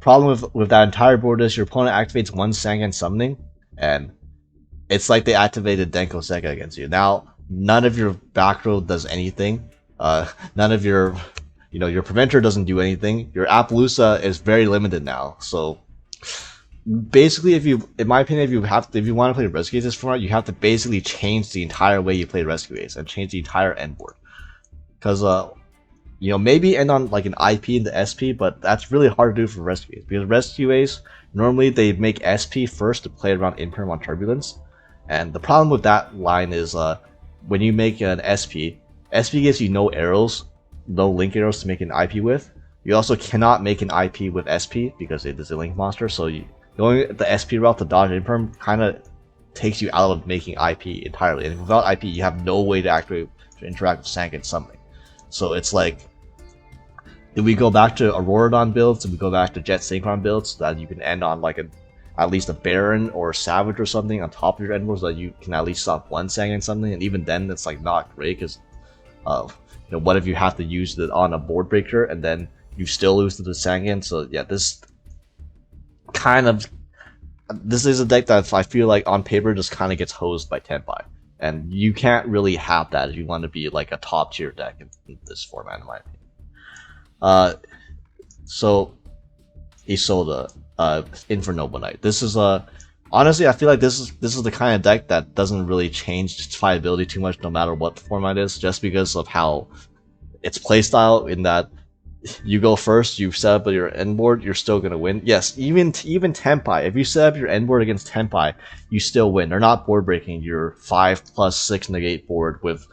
Problem with that entire board is your opponent activates 1 Sangan summoning, and it's like they activated Denko Seka against you. Now, none of your back row does anything. None of your, your Preventer doesn't do anything. Your Appaloosa is very limited now. So, basically, in my opinion, if you want to play Rescue Ace this format, you have to basically change the entire way you play Rescue Ace and change the entire end board. Because, maybe end on like an IP in the SP, but that's really hard to do for Rescue Ace. Because Rescue Ace, normally they make SP first to play around Inferno on Turbulence. And the problem with that line is when you make an SP gives you no arrows, no link arrows to make an IP with. You also cannot make an IP with SP because it is a link monster, so going the SP route to dodge Inferno kind of takes you out of making IP entirely. And without IP, you have no way to interact with Sank and something. So it's like, did we go back to Auroradon builds? Did we go back to Jet Synchron builds so that you can end on like at least a Baron or a Savage or something on top of your end board so that you can at least stop 1 Sang and something? And even then, it's like not great because, what if you have to use it on a board breaker and then you still lose to the Sangan? So yeah, this is a deck that I feel like on paper just kind of gets hosed by Tenpai, and you can't really have that if you want to be like a top tier deck in this format, in my opinion. So Isolde, Inferno Knight. This is honestly, I feel like this is the kind of deck that doesn't really change its viability too much no matter what the format is, just because of how its playstyle, in that you go first, you set up your end board, you're still gonna win. Yes, even Tenpai, if you set up your end board against Tenpai, you still win. They're not board breaking your 5+6 negate board with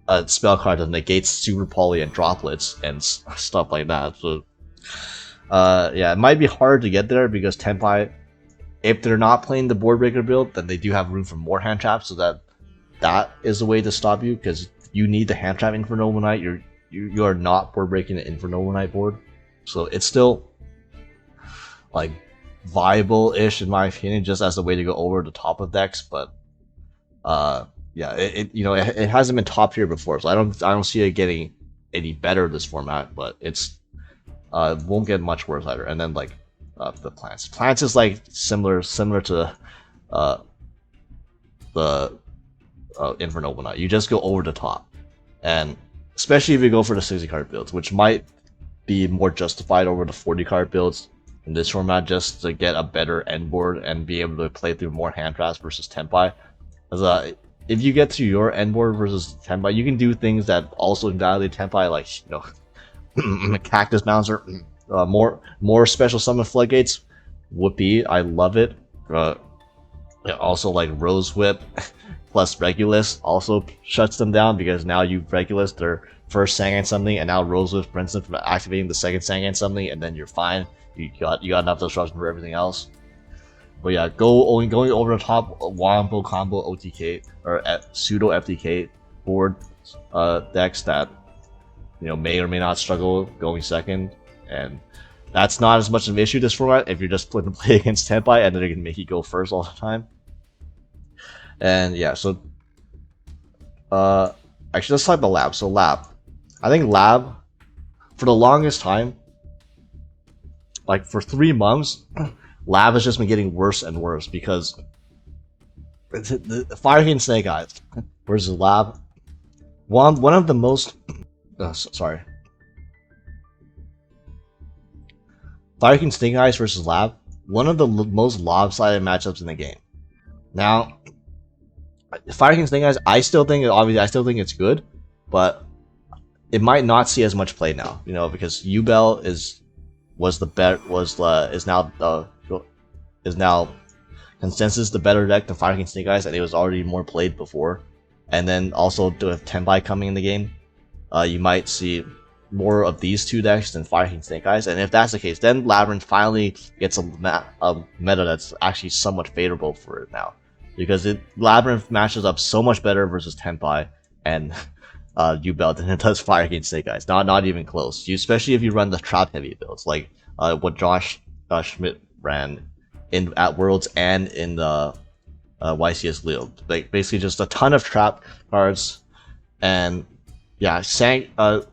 a spell card that negates Super Poly and droplets and stuff like that. So yeah, it might be hard to get there because Tenpai, if they're not playing the board breaker build, then they do have room for more hand traps, so that is a way to stop you, because you need the hand trap Inferno Knight. You are not board breaking the Inferno Knight board, so it's still like viable-ish in my opinion, just as a way to go over the top of decks. But yeah, it hasn't been top tier before, so I don't see it getting any better this format, but it won't get much worse either. And then like the plants is like similar to the Inferno Knight. You just go over the top, and especially if you go for the 60 card builds, which might be more justified over the 40 card builds in this format, just to get a better end board and be able to play through more hand traps versus Tenpai. Because if you get to your end board versus Tenpai, you can do things that also invalidate Tenpai, like Cactus Bouncer, more special summon floodgates. Whoopee, I love it. Also like Rose Whip plus Regulus also shuts them down, because now you Regulus their first Sangan something, and now Rose Whip prevents them from activating the second Sangan something, and then you're fine. You got enough destruction for everything else. But yeah, going over the top Wombo combo OTK or pseudo FTK board decks that may or may not struggle going second, and that's not as much of an issue this format if you're just putting play against Tenpai, and then they're gonna make you go first all the time. And yeah, so actually let's talk about Lab. So Lab, I think Lab for the longest time, like for 3 months, Lab has just been getting worse and worse, because The Fire King Snake Eyes versus Lab. One of the most sorry. Fire King Snake Eyes versus Lab. One of the most lopsided matchups in the game. Now, Fire King Snake Eyes, I still think it's good, but it might not see as much play now. You know, because Yubel is now consensus the better deck than Fire King Snake Eyes, and it was already more played before. And then also with Tenpai coming in the game, you might see more of these two decks than Fire King Snake Eyes. And if that's the case, then Labyrinth finally gets a meta that's actually somewhat favorable for it now, because Labyrinth matches up so much better versus Tenpai and Yubel than it does Fire King Snake Eyes. Not even close. Especially if you run the trap heavy builds like what Josh Schmidt ran at Worlds and in the YCS Leo. Like basically just a ton of trap cards, and yeah, Tenpai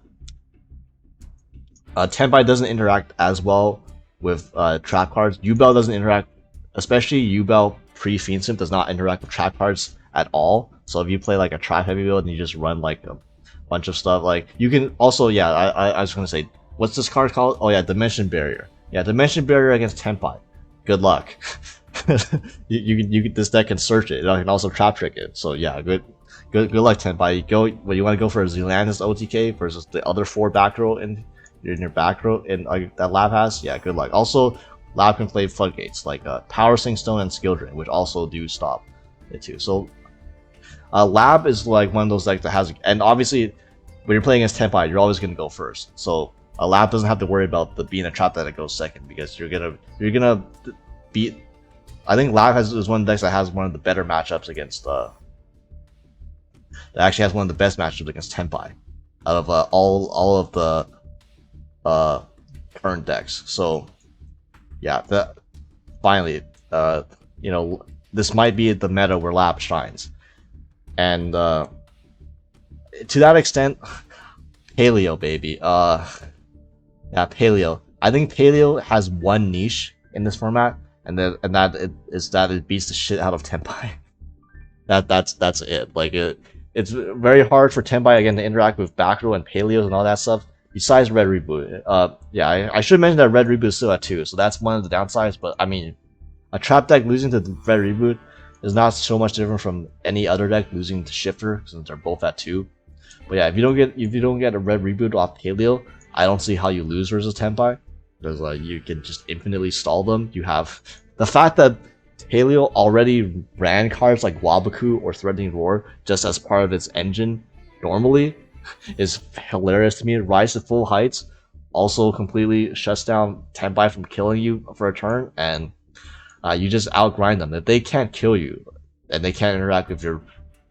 doesn't interact as well with trap cards. Yubel doesn't interact, especially Yubel pre-Fiend Simp does not interact with trap cards at all. So if you play like a trap heavy build and you just run like a bunch of stuff, like you can also, yeah, I was gonna say, what's this card called? Oh yeah, Dimension Barrier. Yeah, Dimension Barrier against Tenpai. Good luck. This deck can search it. It can also trap trick it. So yeah, good luck, Tenpai. You want to go for a Zelandis OTK versus the other 4 back row in your back row that Lab has. Yeah, good luck. Also, Lab can play floodgates like Power Sing Stone and Skill Drain, which also do stop it too. So Lab is like one of those decks that has, and obviously when you're playing against Tenpai, you're always gonna go first. So a Lab doesn't have to worry about being a trap that goes second, because you're gonna beat. I think Lab is one of the decks that has one of the better matchups against that actually has one of the best matchups against Tenpai out of all of the current decks. So yeah, finally, you know, this might be the meta where Lab shines, and to that extent, Paleo baby. Yeah, Paleo. I think Paleo has one niche in this format, and that it beats the shit out of Tenpai. That's it. Like it's very hard for Tenpai again to interact with back row and Paleos and all that stuff. Besides Red Reboot, yeah, I should mention that Red Reboot is still at 2, so that's one of the downsides. But I mean, a trap deck losing to Red Reboot is not so much different from any other deck losing to Shifter, since they're both at 2. But yeah, if you don't get a Red Reboot off Paleo, I don't see how you lose versus Tenpai, because you can just infinitely stall them. You have the fact that Paleo already ran cards like Wabaku or Threatening Roar just as part of its engine normally is hilarious to me. Rise to Full Heights also completely shuts down Tenpai from killing you for a turn, and you just outgrind them. If they can't kill you and they can't interact with your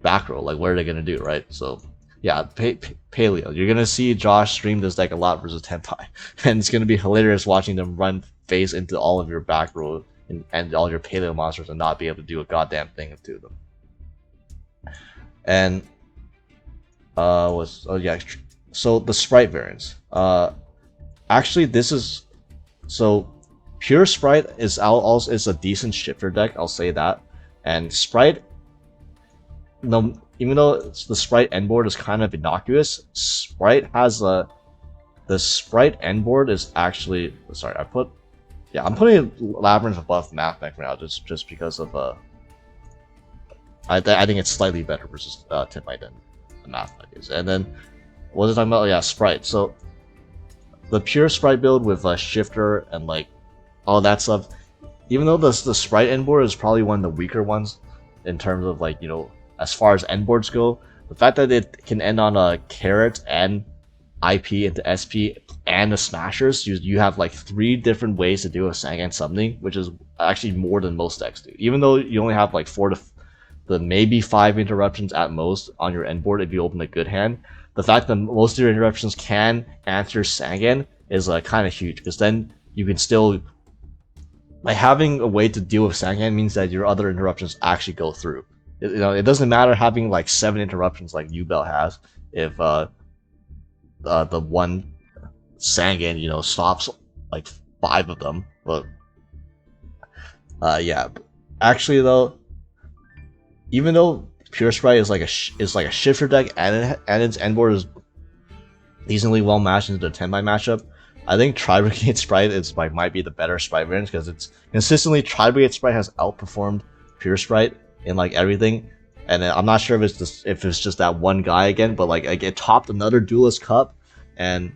back row, like what are they gonna do, right? So yeah, Paleo. You're gonna see Josh stream this deck a lot versus Tenpai, and it's gonna be hilarious watching them run face into all of your back row and all your Paleo monsters and not be able to do a goddamn thing to them. And so the Sprite variants. Actually, this is pure Sprite is also is a decent shifter deck. I'll say that, and Sprite. No, even though the Sprite end board is kind of innocuous, Sprite has the Sprite end board is actually, sorry, I'm putting Labyrinth above Mathmech now just because of I think it's slightly better versus Tenpai than the Mathmech is. And then what was I talking about? Oh, yeah, Sprite. So the pure Sprite build with Shifter and like all that stuff, even though the Sprite end board is probably one of the weaker ones in terms of like, you know, as far as end boards go, the fact that it can end on a Carrot and IP into SP and the Smashers, you have like 3 different ways to do a Sangan summoning, which is actually more than most decks do. Even though you only have like 4 to maybe 5 interruptions at most on your end board if you open a good hand, the fact that most of your interruptions can answer Sangan is kind of huge, because then you can still, like, having a way to deal with Sangan means that your other interruptions actually go through. You know, it doesn't matter having like 7 interruptions like Yubel has if the one Sangan, you know, stops like 5 of them. But yeah, actually though, even though Pure Sprite is like a shifter deck and its end board is decently well matched into the 10x matchup, I think Tri-Brigade Sprite is might be the better Sprite variant because it's consistently Tri-Brigade Sprite has outperformed Pure Sprite in like everything, and I'm not sure if it's just that one guy again, but like it topped another Duelist Cup, and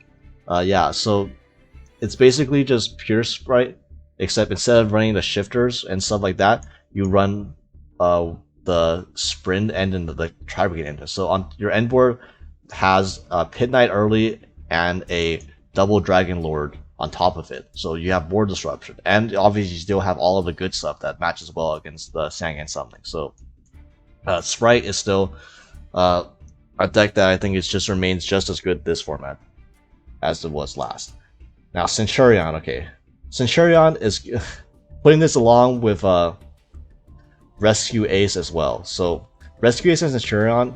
yeah, so it's basically just Pure Sprite, except instead of running the shifters and stuff like that, you run the Sprint engine, the Tri-Brigade engine. So on your end board has Pit Knight early and a double Dragon Lord on top of it, so you have board disruption, and obviously you still have all of the good stuff that matches well against the Sangan Summoning. So Sprite is still a deck that I think remains just as good this format as it was last. Now Centurion, okay, Centurion is putting this along with Rescue Ace as well. So Rescue Ace and Centurion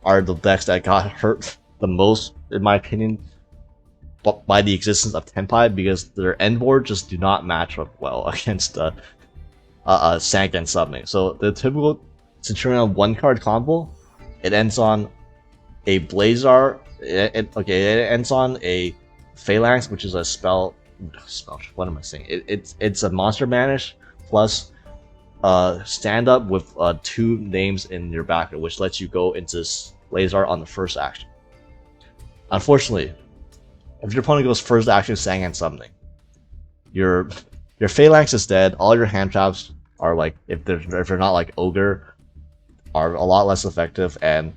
are the decks that got hurt the most, in my opinion, by the existence of Tenpai, because their end board just do not match up well against Sangan Summoning. So the typical Centurion 1-card combo, it ends on a Blazar. It ends on a Phalanx, which is a spell. What am I saying? It's a monster banish plus stand up with 2 names in your backer, which lets you go into Blazar on the first action. Unfortunately, if your opponent goes first action Sangan Summoning, your Phalanx is dead. All your hand traps are like, if they're not like Ogre, are a lot less effective, and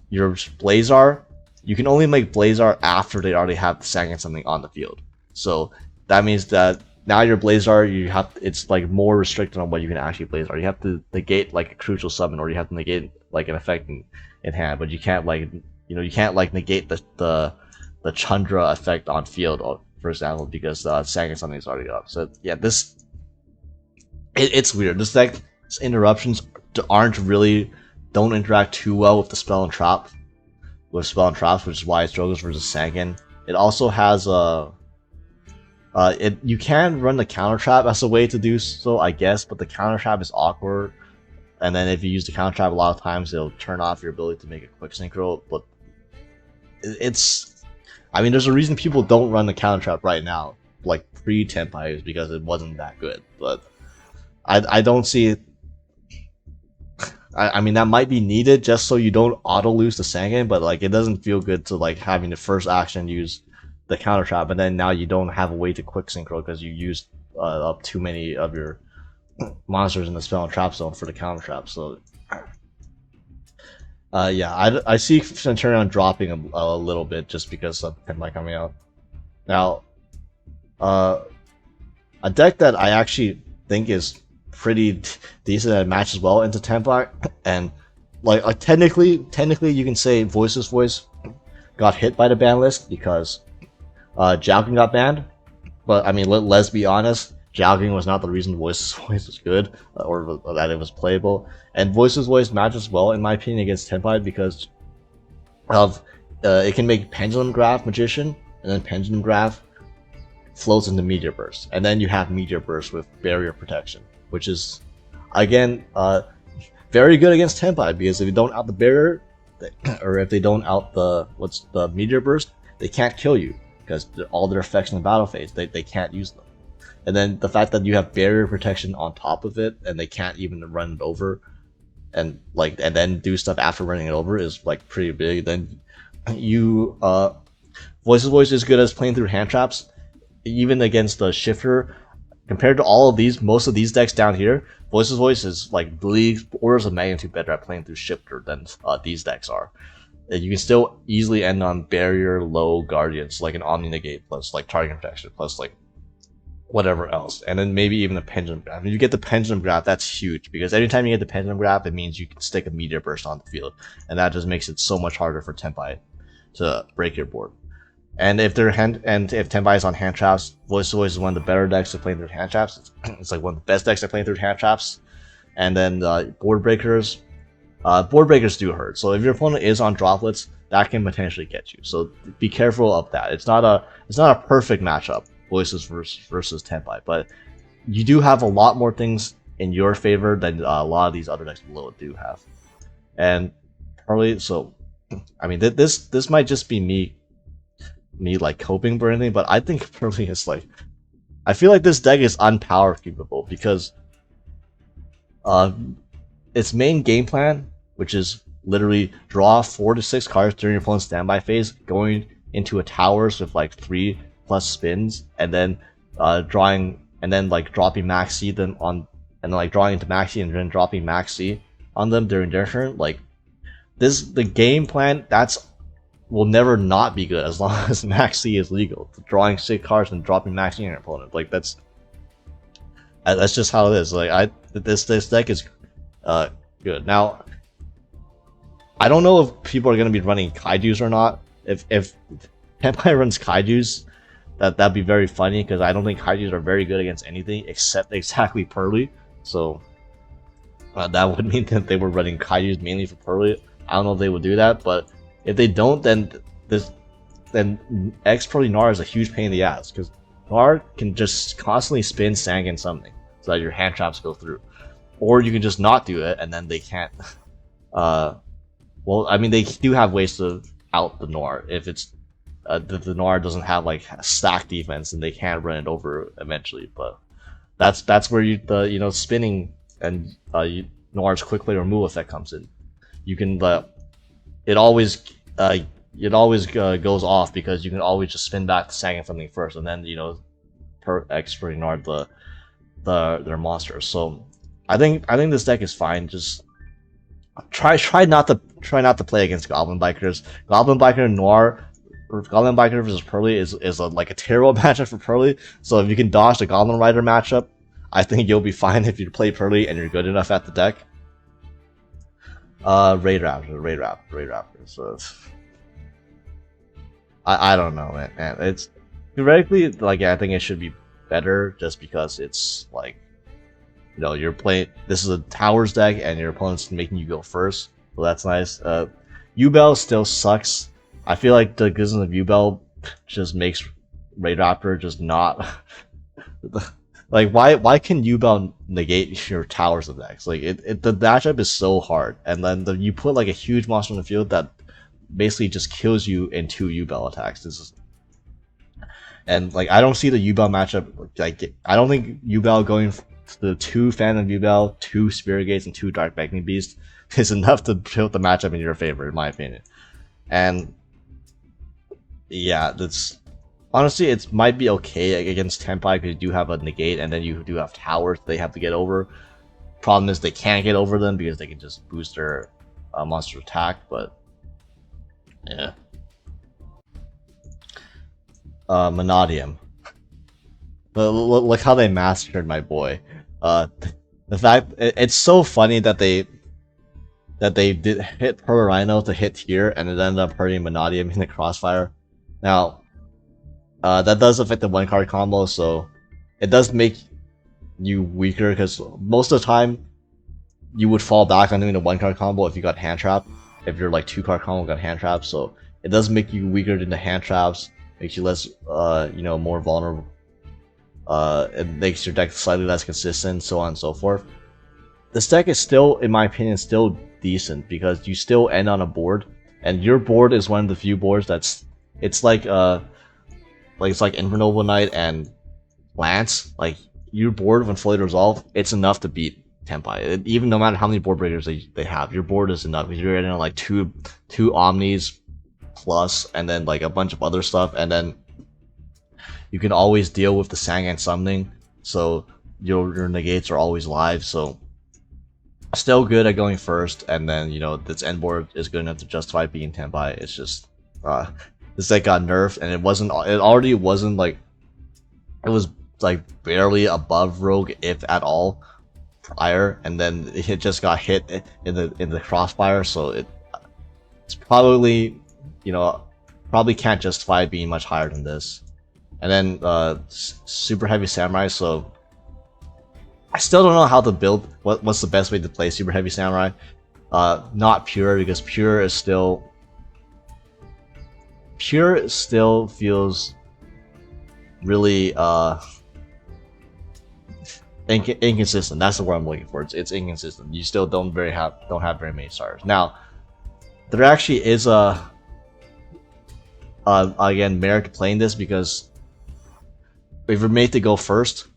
your Blazar, you can only make Blazar after they already have the Sangan Summoning on the field. So that means that now your Blazar, it's like more restricted on what you can actually Blazar. You have to negate like a crucial summon, or you have to negate like an effect in hand, but you can't negate the Chandra effect on field, for example, because Sangan Summoning is already up. So yeah, it's weird. This deck's interruptions don't interact too well with the spell and traps, which is why it struggles versus Sangan. It also has you can run the counter trap as a way to do so, I guess, but the counter trap is awkward, and then if you use the counter trap a lot of times, it'll turn off your ability to make a quick synchro. But I mean, there's a reason people don't run the counter trap right now, like pre-Tenpai, is because it wasn't that good. But I don't see it. I mean, that might be needed just so you don't auto lose the Sangan, but like it doesn't feel good to like having the first action use the counter trap, and then now you don't have a way to quick synchro because you used up too many of your monsters in the spell and trap zone for the counter trap. So yeah, I see Centurion dropping a little bit just because of Tenpai coming out. Now, a deck that I actually think is pretty decent and matches well into Tenpai, and like technically you can say Voes' Voice got hit by the ban list because Jousting got banned, but I mean, let's be honest, Jousting was not the reason Voes' Voice was good, or that it was playable. And Voes' Voice matches well, in my opinion, against Tenpai because of it can make Pendulum Graph Magician, and then Pendulum Graph floats into Meteor Burst, and then you have Meteor Burst with Barrier Protection, which is again very good against Tenpai, because if you don't out the barrier, or if they don't out the Meteor Burst, they can't kill you because all their effects in the battle phase, they can't use them. And then the fact that you have barrier protection on top of it, and they can't even run it over, and then do stuff after running it over is like pretty big. Then you Voes' Voice is good as playing through hand traps, even against the shifter. Compared to all of these, most of these decks down here, Voes' Voice is like orders of magnitude better at playing through shifter than these decks are. You can still easily end on barrier low guardians, like an Omni Negate plus like target protection plus like whatever else, and then maybe even a Pendulum Graph. If you get the Pendulum Graph, that's huge, because every time you get the Pendulum Graph, it means you can stick a Meteor Burst on the field, and that just makes it so much harder for Tenpai to break your board. And if Tenpai is on hand traps, Voes' Voice is one of the better decks to play through hand traps. It's like one of the best decks to play through hand traps. And then board breakers do hurt. So if your opponent is on droplets, that can potentially get you. So be careful of that. It's not a perfect matchup, Voes versus Tenpai, but you do have a lot more things in your favor than a lot of these other decks below it do have. And probably so. I mean, this might just be me like coping or anything, but I think Pearly is like, I feel like this deck is unpower capable because its main game plan, which is literally draw 4 to 6 cards during your opponent's standby phase, going into a towers with like 3+ spins, and then drawing, and then like dropping Maxi them on, and then like drawing into Maxi and then dropping Maxi on them during their turn. Like the game plan will never not be good as long as Maxi is legal. Drawing 6 cards and dropping Maxi on your opponent, like that's just how it is. Like this deck is good. Now I don't know if people are gonna be running Kaijus or not. If Tenpai runs Kaijus, that'd be very funny because I don't think Kaijus are very good against anything except exactly Pearly. So that would mean that they were running Kaijus mainly for Pearly. I don't know if they would do that, but if they don't, then X Pearly Gnar is a huge pain in the ass because Gnar can just constantly spin Sang and something so that your hand traps go through, or you can just not do it and then they can't. Well, I mean, they do have ways to out the Gnar if it's the Gnar doesn't have like stack defense and they can't run it over eventually. But that's where spinning and Gnar's quick play remove effect comes in. You can it always goes off because you can always just spin back to Sang and something first, and then per X for Gnar their monsters. So I think this deck is fine. Just try not to play against Goblin Bikers. Goblin Biker Gnar, or Goblin Biker versus Pearly is like a terrible matchup for Pearly. So if you can dodge the Goblin Rider matchup, I think you'll be fine if you play Pearly and you're good enough at the deck. Raid Raptor. So I don't know, man. It's theoretically like, yeah, I think it should be better just because it's like, you're playing, this is a towers deck and your opponent's making you go first, so that's nice. Yubel still sucks. I feel like the existence of Yubel just makes Raid Raptor just not like, why can Yubel negate your towers of decks? Like the matchup is so hard, and then you put like a huge monster on the field that basically just kills you in 2 Yubel attacks. And like, I don't see the Yubel matchup, like I don't think Yubel going to the 2 Phantom Yubel, 2 Spirit Gates, and 2 Dark Beckoning Beast is enough to tilt the matchup in your favor, in my opinion. And yeah, that's honestly, it might be okay against Tenpai because you do have a negate, and then you do have towers they have to get over. Problem is they can't get over them because they can just boost their monster attack. But yeah, Monodium. But look how they massacred my boy. The fact it's so funny that they did hit Pearl Rhino to hit here, and it ended up hurting Monodium in the crossfire. Now, that does affect the 1-card combo, so it does make you weaker because most of the time you would fall back on doing the 1-card combo if you got hand trapped. If you're like 2-card combo got hand trapped, so it does make you weaker than the hand traps, makes you less more vulnerable. It makes your deck slightly less consistent, so on and so forth. This deck is still, in my opinion, still decent because you still end on a board, and your board is one of the few boards it's like Inferno Knight and Lance. Like, your board when fully resolved, it's enough to beat Tenpai. Even no matter how many board breakers they have, your board is enough because you're getting like two Omnis plus, and then like a bunch of other stuff, and then you can always deal with the Sang and summoning, so your negates are always live. So still good at going first, and then this end board is good enough to justify being Tenpai. It's just this deck got nerfed, and it already wasn't like, it was like barely above Rogue, if at all, prior, and then it just got hit in the crossfire, so it's probably probably can't justify being much higher than this. And then Super Heavy Samurai, so I still don't know how to build, what's the best way to play Super Heavy Samurai. Not Pure, because Pure still feels really inconsistent. That's the word I'm looking for. It's inconsistent. You still don't have very many starters. Now, there actually is a again merit to playing this, because if you're made to go first,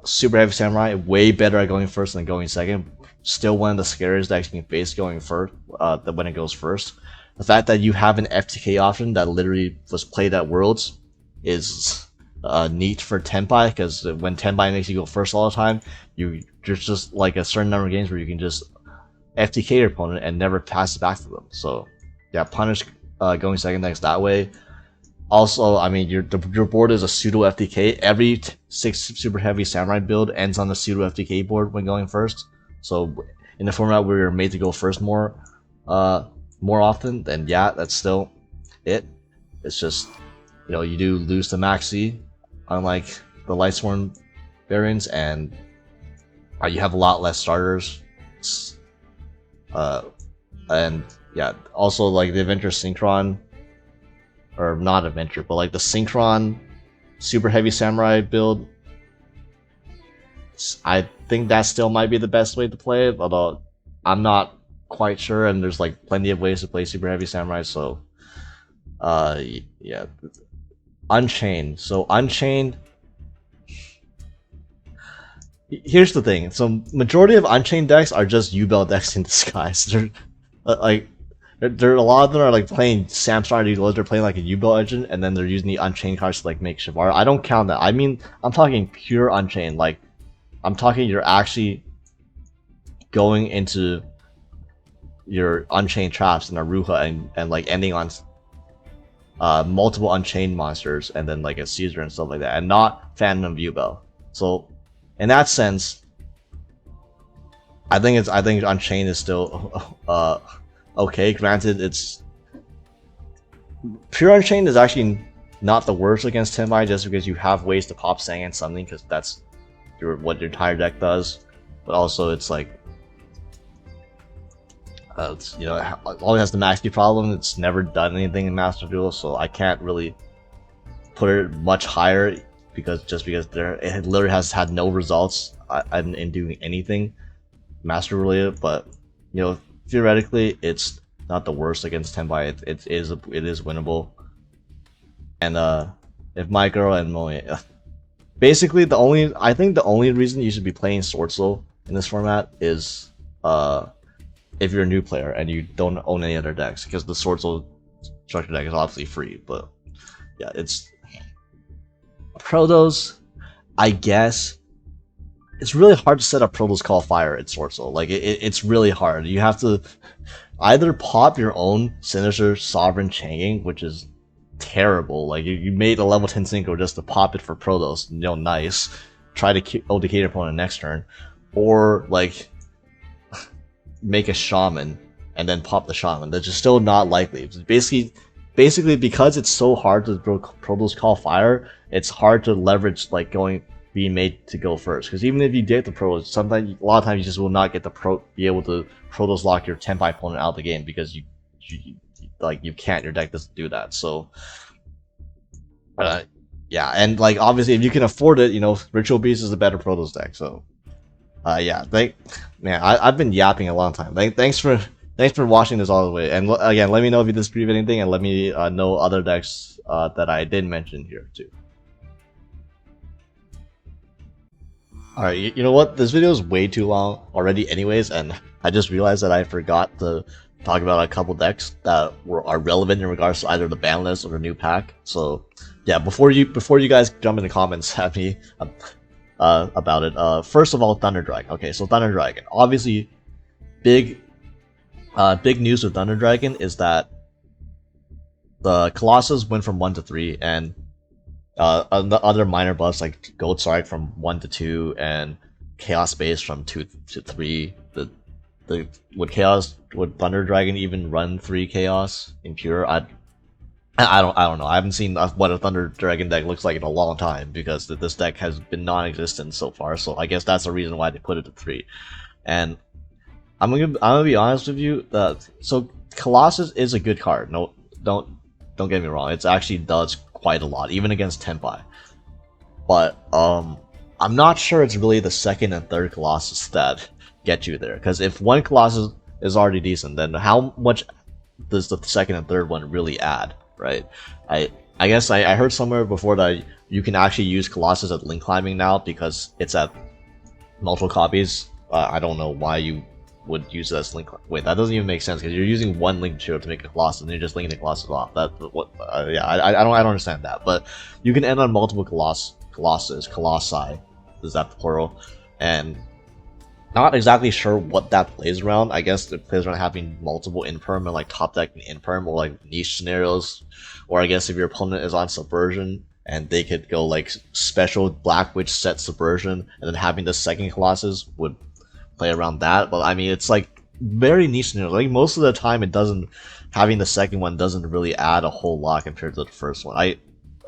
Super Heavy Samurai way better at going first than going second. Still one of the scariest decks you can face going first when it goes first. The fact that you have an FTK option that literally was played at Worlds is neat for Tenpai, because when Tenpai makes you go first all the time, there's just like a certain number of games where you can just FTK your opponent and never pass it back to them. So yeah, punish going second decks that way. Also, I mean, your board is a pseudo FTK. Every 6 Super Heavy Samurai build ends on the pseudo FTK board when going first. So in the format where you're made to go first more often, then yeah, that's still it. It's just, you know, you do lose to Maxi, unlike the Lightsworn variants, and you have a lot less starters. And yeah, also like the Adventure Synchron, or not Adventure, but like the Synchron Super Heavy Samurai build, I think that still might be the best way to play it, although I'm not quite sure, and there's like plenty of ways to play Super Heavy Samurai, so yeah. Unchained. So Unchained, here's the thing. So majority of Unchained decks are just Yubel decks in disguise. They're like a lot of them are like playing Samstar and Eagles. They're playing like a Yubel engine, and then they're using the Unchained cards to like make Shivar. I don't count that. I mean, I'm talking pure Unchained. Like, I'm talking you're actually going into your Unchained traps in Aruha and like ending on multiple Unchained monsters and then like a Caesar and stuff like that, and not Phantom Yubel. So in that sense, I think Unchained is still okay. Granted, it's pure Unchained is actually not the worst against Tenpai, just because you have ways to pop Sang and something, because that's what your entire deck does. But also, it's like it's, you know, it only has the Maxi problem. It's never done anything in Master Duel, so I can't really put it much higher, because it literally has had no results in doing anything Master related. But you know, theoretically, it's not the worst against Tenpai. It is winnable. And if my girl and Moe, basically I think the only reason you should be playing Sword Soul in this format is if you're a new player and you don't own any other decks, because the Sword Soul structure deck is obviously free. But yeah, it's Protos, I guess. It's really hard to set up Protos Call Fire in Sword Soul. Like it's really hard. You have to either pop your own Sinister Sovereign Changing, which is terrible. Like you made a level 10 Synchro just to pop it for Protos. You know, nice. Try to OTK your opponent next turn, or like make a Shaman and then pop the Shaman. That's just still not likely. It's basically because it's so hard to throw Protos Call Fire, it's hard to leverage like being made to go first. Because even if you get the Protos, sometimes a lot of times you just will not get be able to Protos lock your Tenpai opponent out of the game, because you can't. Your deck doesn't do that. So yeah, and like obviously if you can afford it, you know, Ritual Beast is a better Protos deck. So yeah, I've been yapping a long time. Thanks for watching this all the way. And again, let me know if you disagree with anything, and let me know other decks that I did mention here too. Alright, you know what? This video is way too long already anyways, and I just realized that I forgot to talk about a couple decks that are relevant in regards to either the ban list or the new pack. So yeah, before you guys jump in the comments at me about it, first of all, Thunder Dragon. Okay, so Thunder Dragon. Obviously, big news with Thunder Dragon is that the Colossus went from 1 to 3, and other minor buffs like Gold Strike from 1 to 2 and Chaos Base from 2 to 3. Would Thunder Dragon even run 3 Chaos in pure? I don't know. I haven't seen what a Thunder Dragon deck looks like in a long time, because this deck has been non-existent so far. So I guess that's the reason why they put it to 3. And I'm gonna be honest with you. So Colossus is a good card. No, don't get me wrong. It actually does quite a lot, even against Tenpai. But I'm not sure it's really the second and third Colossus that get you there. Because if one Colossus is already decent, then how much does the second and third one really add, right? I guess I heard somewhere before that you can actually use Colossus at link climbing now because it's at multiple copies. I don't know why you would use it as link. Wait, that doesn't even make sense because you're using one link material to make a Colossus and you're just linking the Colossus off. That what? Yeah, I don't understand that. But you can end on multiple Colossi. Is that the plural? And not exactly sure what that plays around. I guess it plays around having multiple Inperm and like top deck Inperm or like niche scenarios. Or I guess if your opponent is on Subversion and they could go like special Black Witch set Subversion and then having the second Colossus would play around that. But I mean, it's like very niche scenarios. Like most of the time it doesn't, having the second one doesn't really add a whole lot compared to the first one.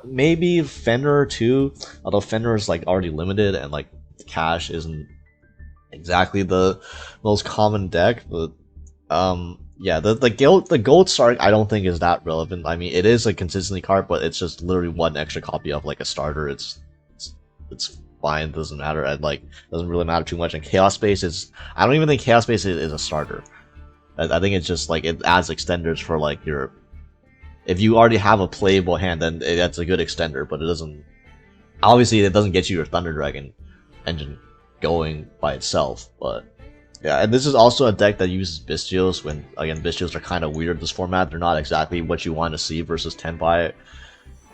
Maybe Fenrir too, although Fenrir is like already limited and like Cash isn't exactly the most common deck, but yeah, the gold Stark I don't think is that relevant. I mean, it is a consistency card, but it's just literally one extra copy of like a starter. It's fine, doesn't matter, and like doesn't really matter too much. And Chaos Space is, I don't even think Chaos Space is a starter. I think it's just like it adds extenders for like your, if you already have a playable hand, then that's a good extender, but it doesn't, obviously it doesn't get you your Thunder Dragon engine going by itself. But yeah, and this is also a deck that uses Bestials when, again, Bestials are kind of weird in this format. They're not exactly what you want to see versus Tenpai.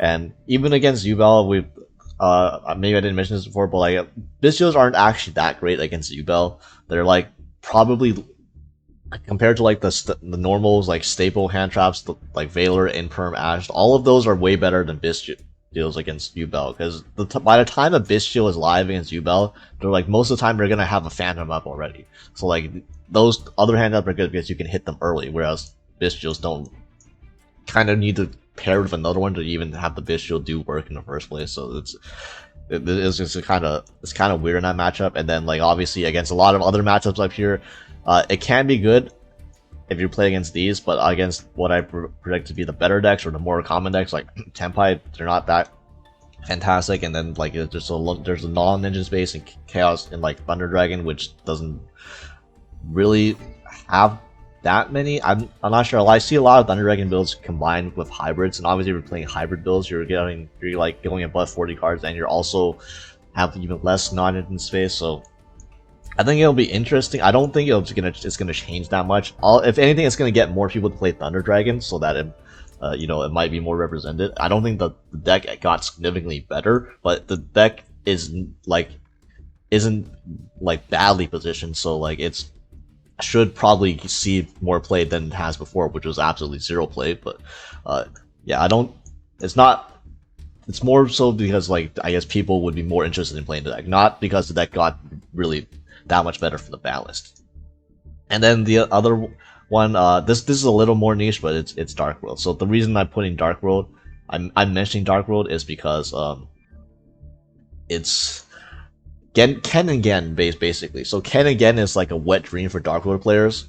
And even against Yubel, maybe I didn't mention this before, but like Bestials aren't actually that great against Yubel. They're like probably, compared to like the normals, like staple hand traps, like Valor, Inperm, Ash, all of those are way better than Bestials against Yubel, because by the time a Bestial is live against Yubel, they're like, most of the time they're gonna have a Phantom up already. So like those other hand up are good because you can hit them early, whereas Bestials don't, kind of need to pair with another one to even have the Bestial do work in the first place. So it's just kind of weird in that matchup. And then like obviously against a lot of other matchups up here, it can be good if you play against these, but against what I predict to be the better decks or the more common decks like Tenpai, they're not that fantastic. And then like there's a non-ninja space and Chaos and like Thunder Dragon, which doesn't really have that many. I'm not sure. I see a lot of Thunder Dragon builds combined with hybrids, and obviously if you're playing hybrid builds, you're like going above 40 cards, and you're also have even less non-ninja space. So I think it'll be interesting. I don't think it's gonna change that much. If anything, it's gonna get more people to play Thunder Dragon so that it, it might be more represented. I don't think the deck got significantly better, but the deck isn't like badly positioned. So like it's should probably see more play than it has before, which was absolutely zero play. But yeah, I don't. It's not. It's more so because like I guess people would be more interested in playing the deck, not because the deck got really that much better for the ban list. And then the other one, this is a little more niche, but it's Dark World. So the reason I'm putting Dark World, I'm mentioning Dark World is because it's Ken and Gen basically. So Ken and Gen is like a wet dream for Dark World players.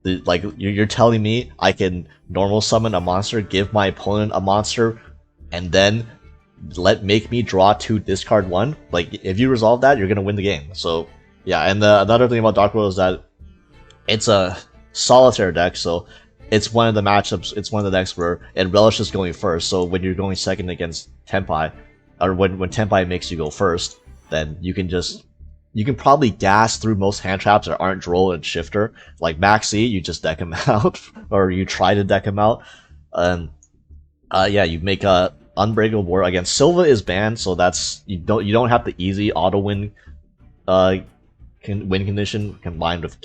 Like you're telling me I can normal summon a monster, give my opponent a monster, and then make me draw 2, discard 1. Like if you resolve that, you're gonna win the game. So yeah, and another thing about Dark World is that it's a solitaire deck, so it's one of the matchups, it's one of the decks where it relishes going first. So when you're going second against Tenpai, or when Tenpai makes you go first, then you can probably gas through most hand traps that aren't Droll and Shifter. Like Maxi, you just deck him out, or you try to deck him out. And yeah, you make a Unbreakable Board. Again, Silva is banned, so that's you don't have the easy auto win win condition combined with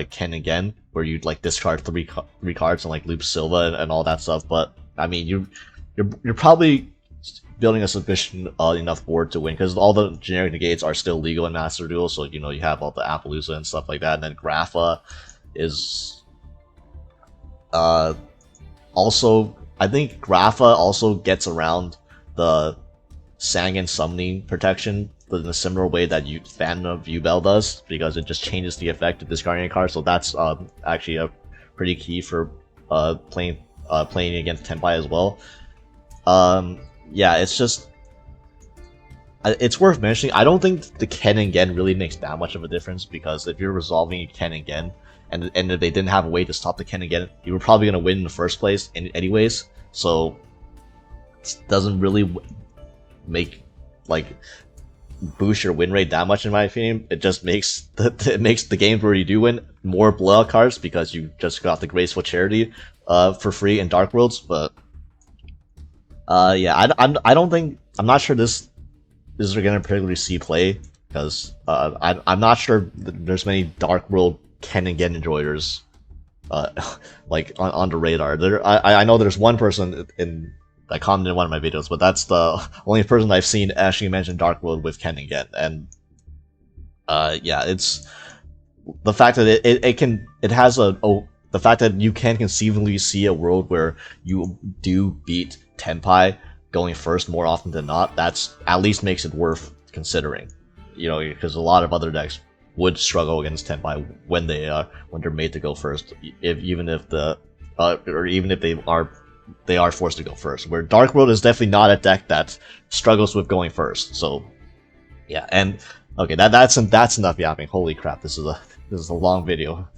Ken again, where you like discard three cards and like loop Silva and all that stuff. But I mean, you're probably building a sufficient enough board to win, because all the generic negates are still legal in Master Duel. So you have all the Appaloosa and stuff like that, and then Grapha is also, I think Grapha also gets around the Sangan summoning protection in a similar way that Fan of Yubel does, because it just changes the effect of discarding a card. So that's actually a pretty key for playing against Tenpai as well. Yeah, it's just it's worth mentioning. I don't think the Ken and Gen really makes that much of a difference, because if you're resolving Ken and Gen, and if they didn't have a way to stop the Ken and Gen, you were probably gonna win in the first place anyways. So it doesn't really make like boost your win rate that much, in my opinion. It just makes the games where you do win more blowout cards, because you just got the Graceful Charity for free in Dark Worlds. But yeah, I don't think, I'm not sure this is gonna particularly see play, because I'm not sure there's many Dark World Ken and Gen enjoyers like on the radar. I know there's one person that commented in one of my videos, but that's the only person I've seen actually mention Dark World with Ken and Gen. And yeah, it's the fact that it has the fact that you can conceivably see a world where you do beat Tenpai going first more often than not. That's at least makes it worth considering, you know, because a lot of other decks would struggle against Tenpai when they're made to go first, even if they are forced to go first. Where Dark World is definitely not a deck that struggles with going first. So yeah, and okay, that's enough yapping. Holy crap, this is a long video.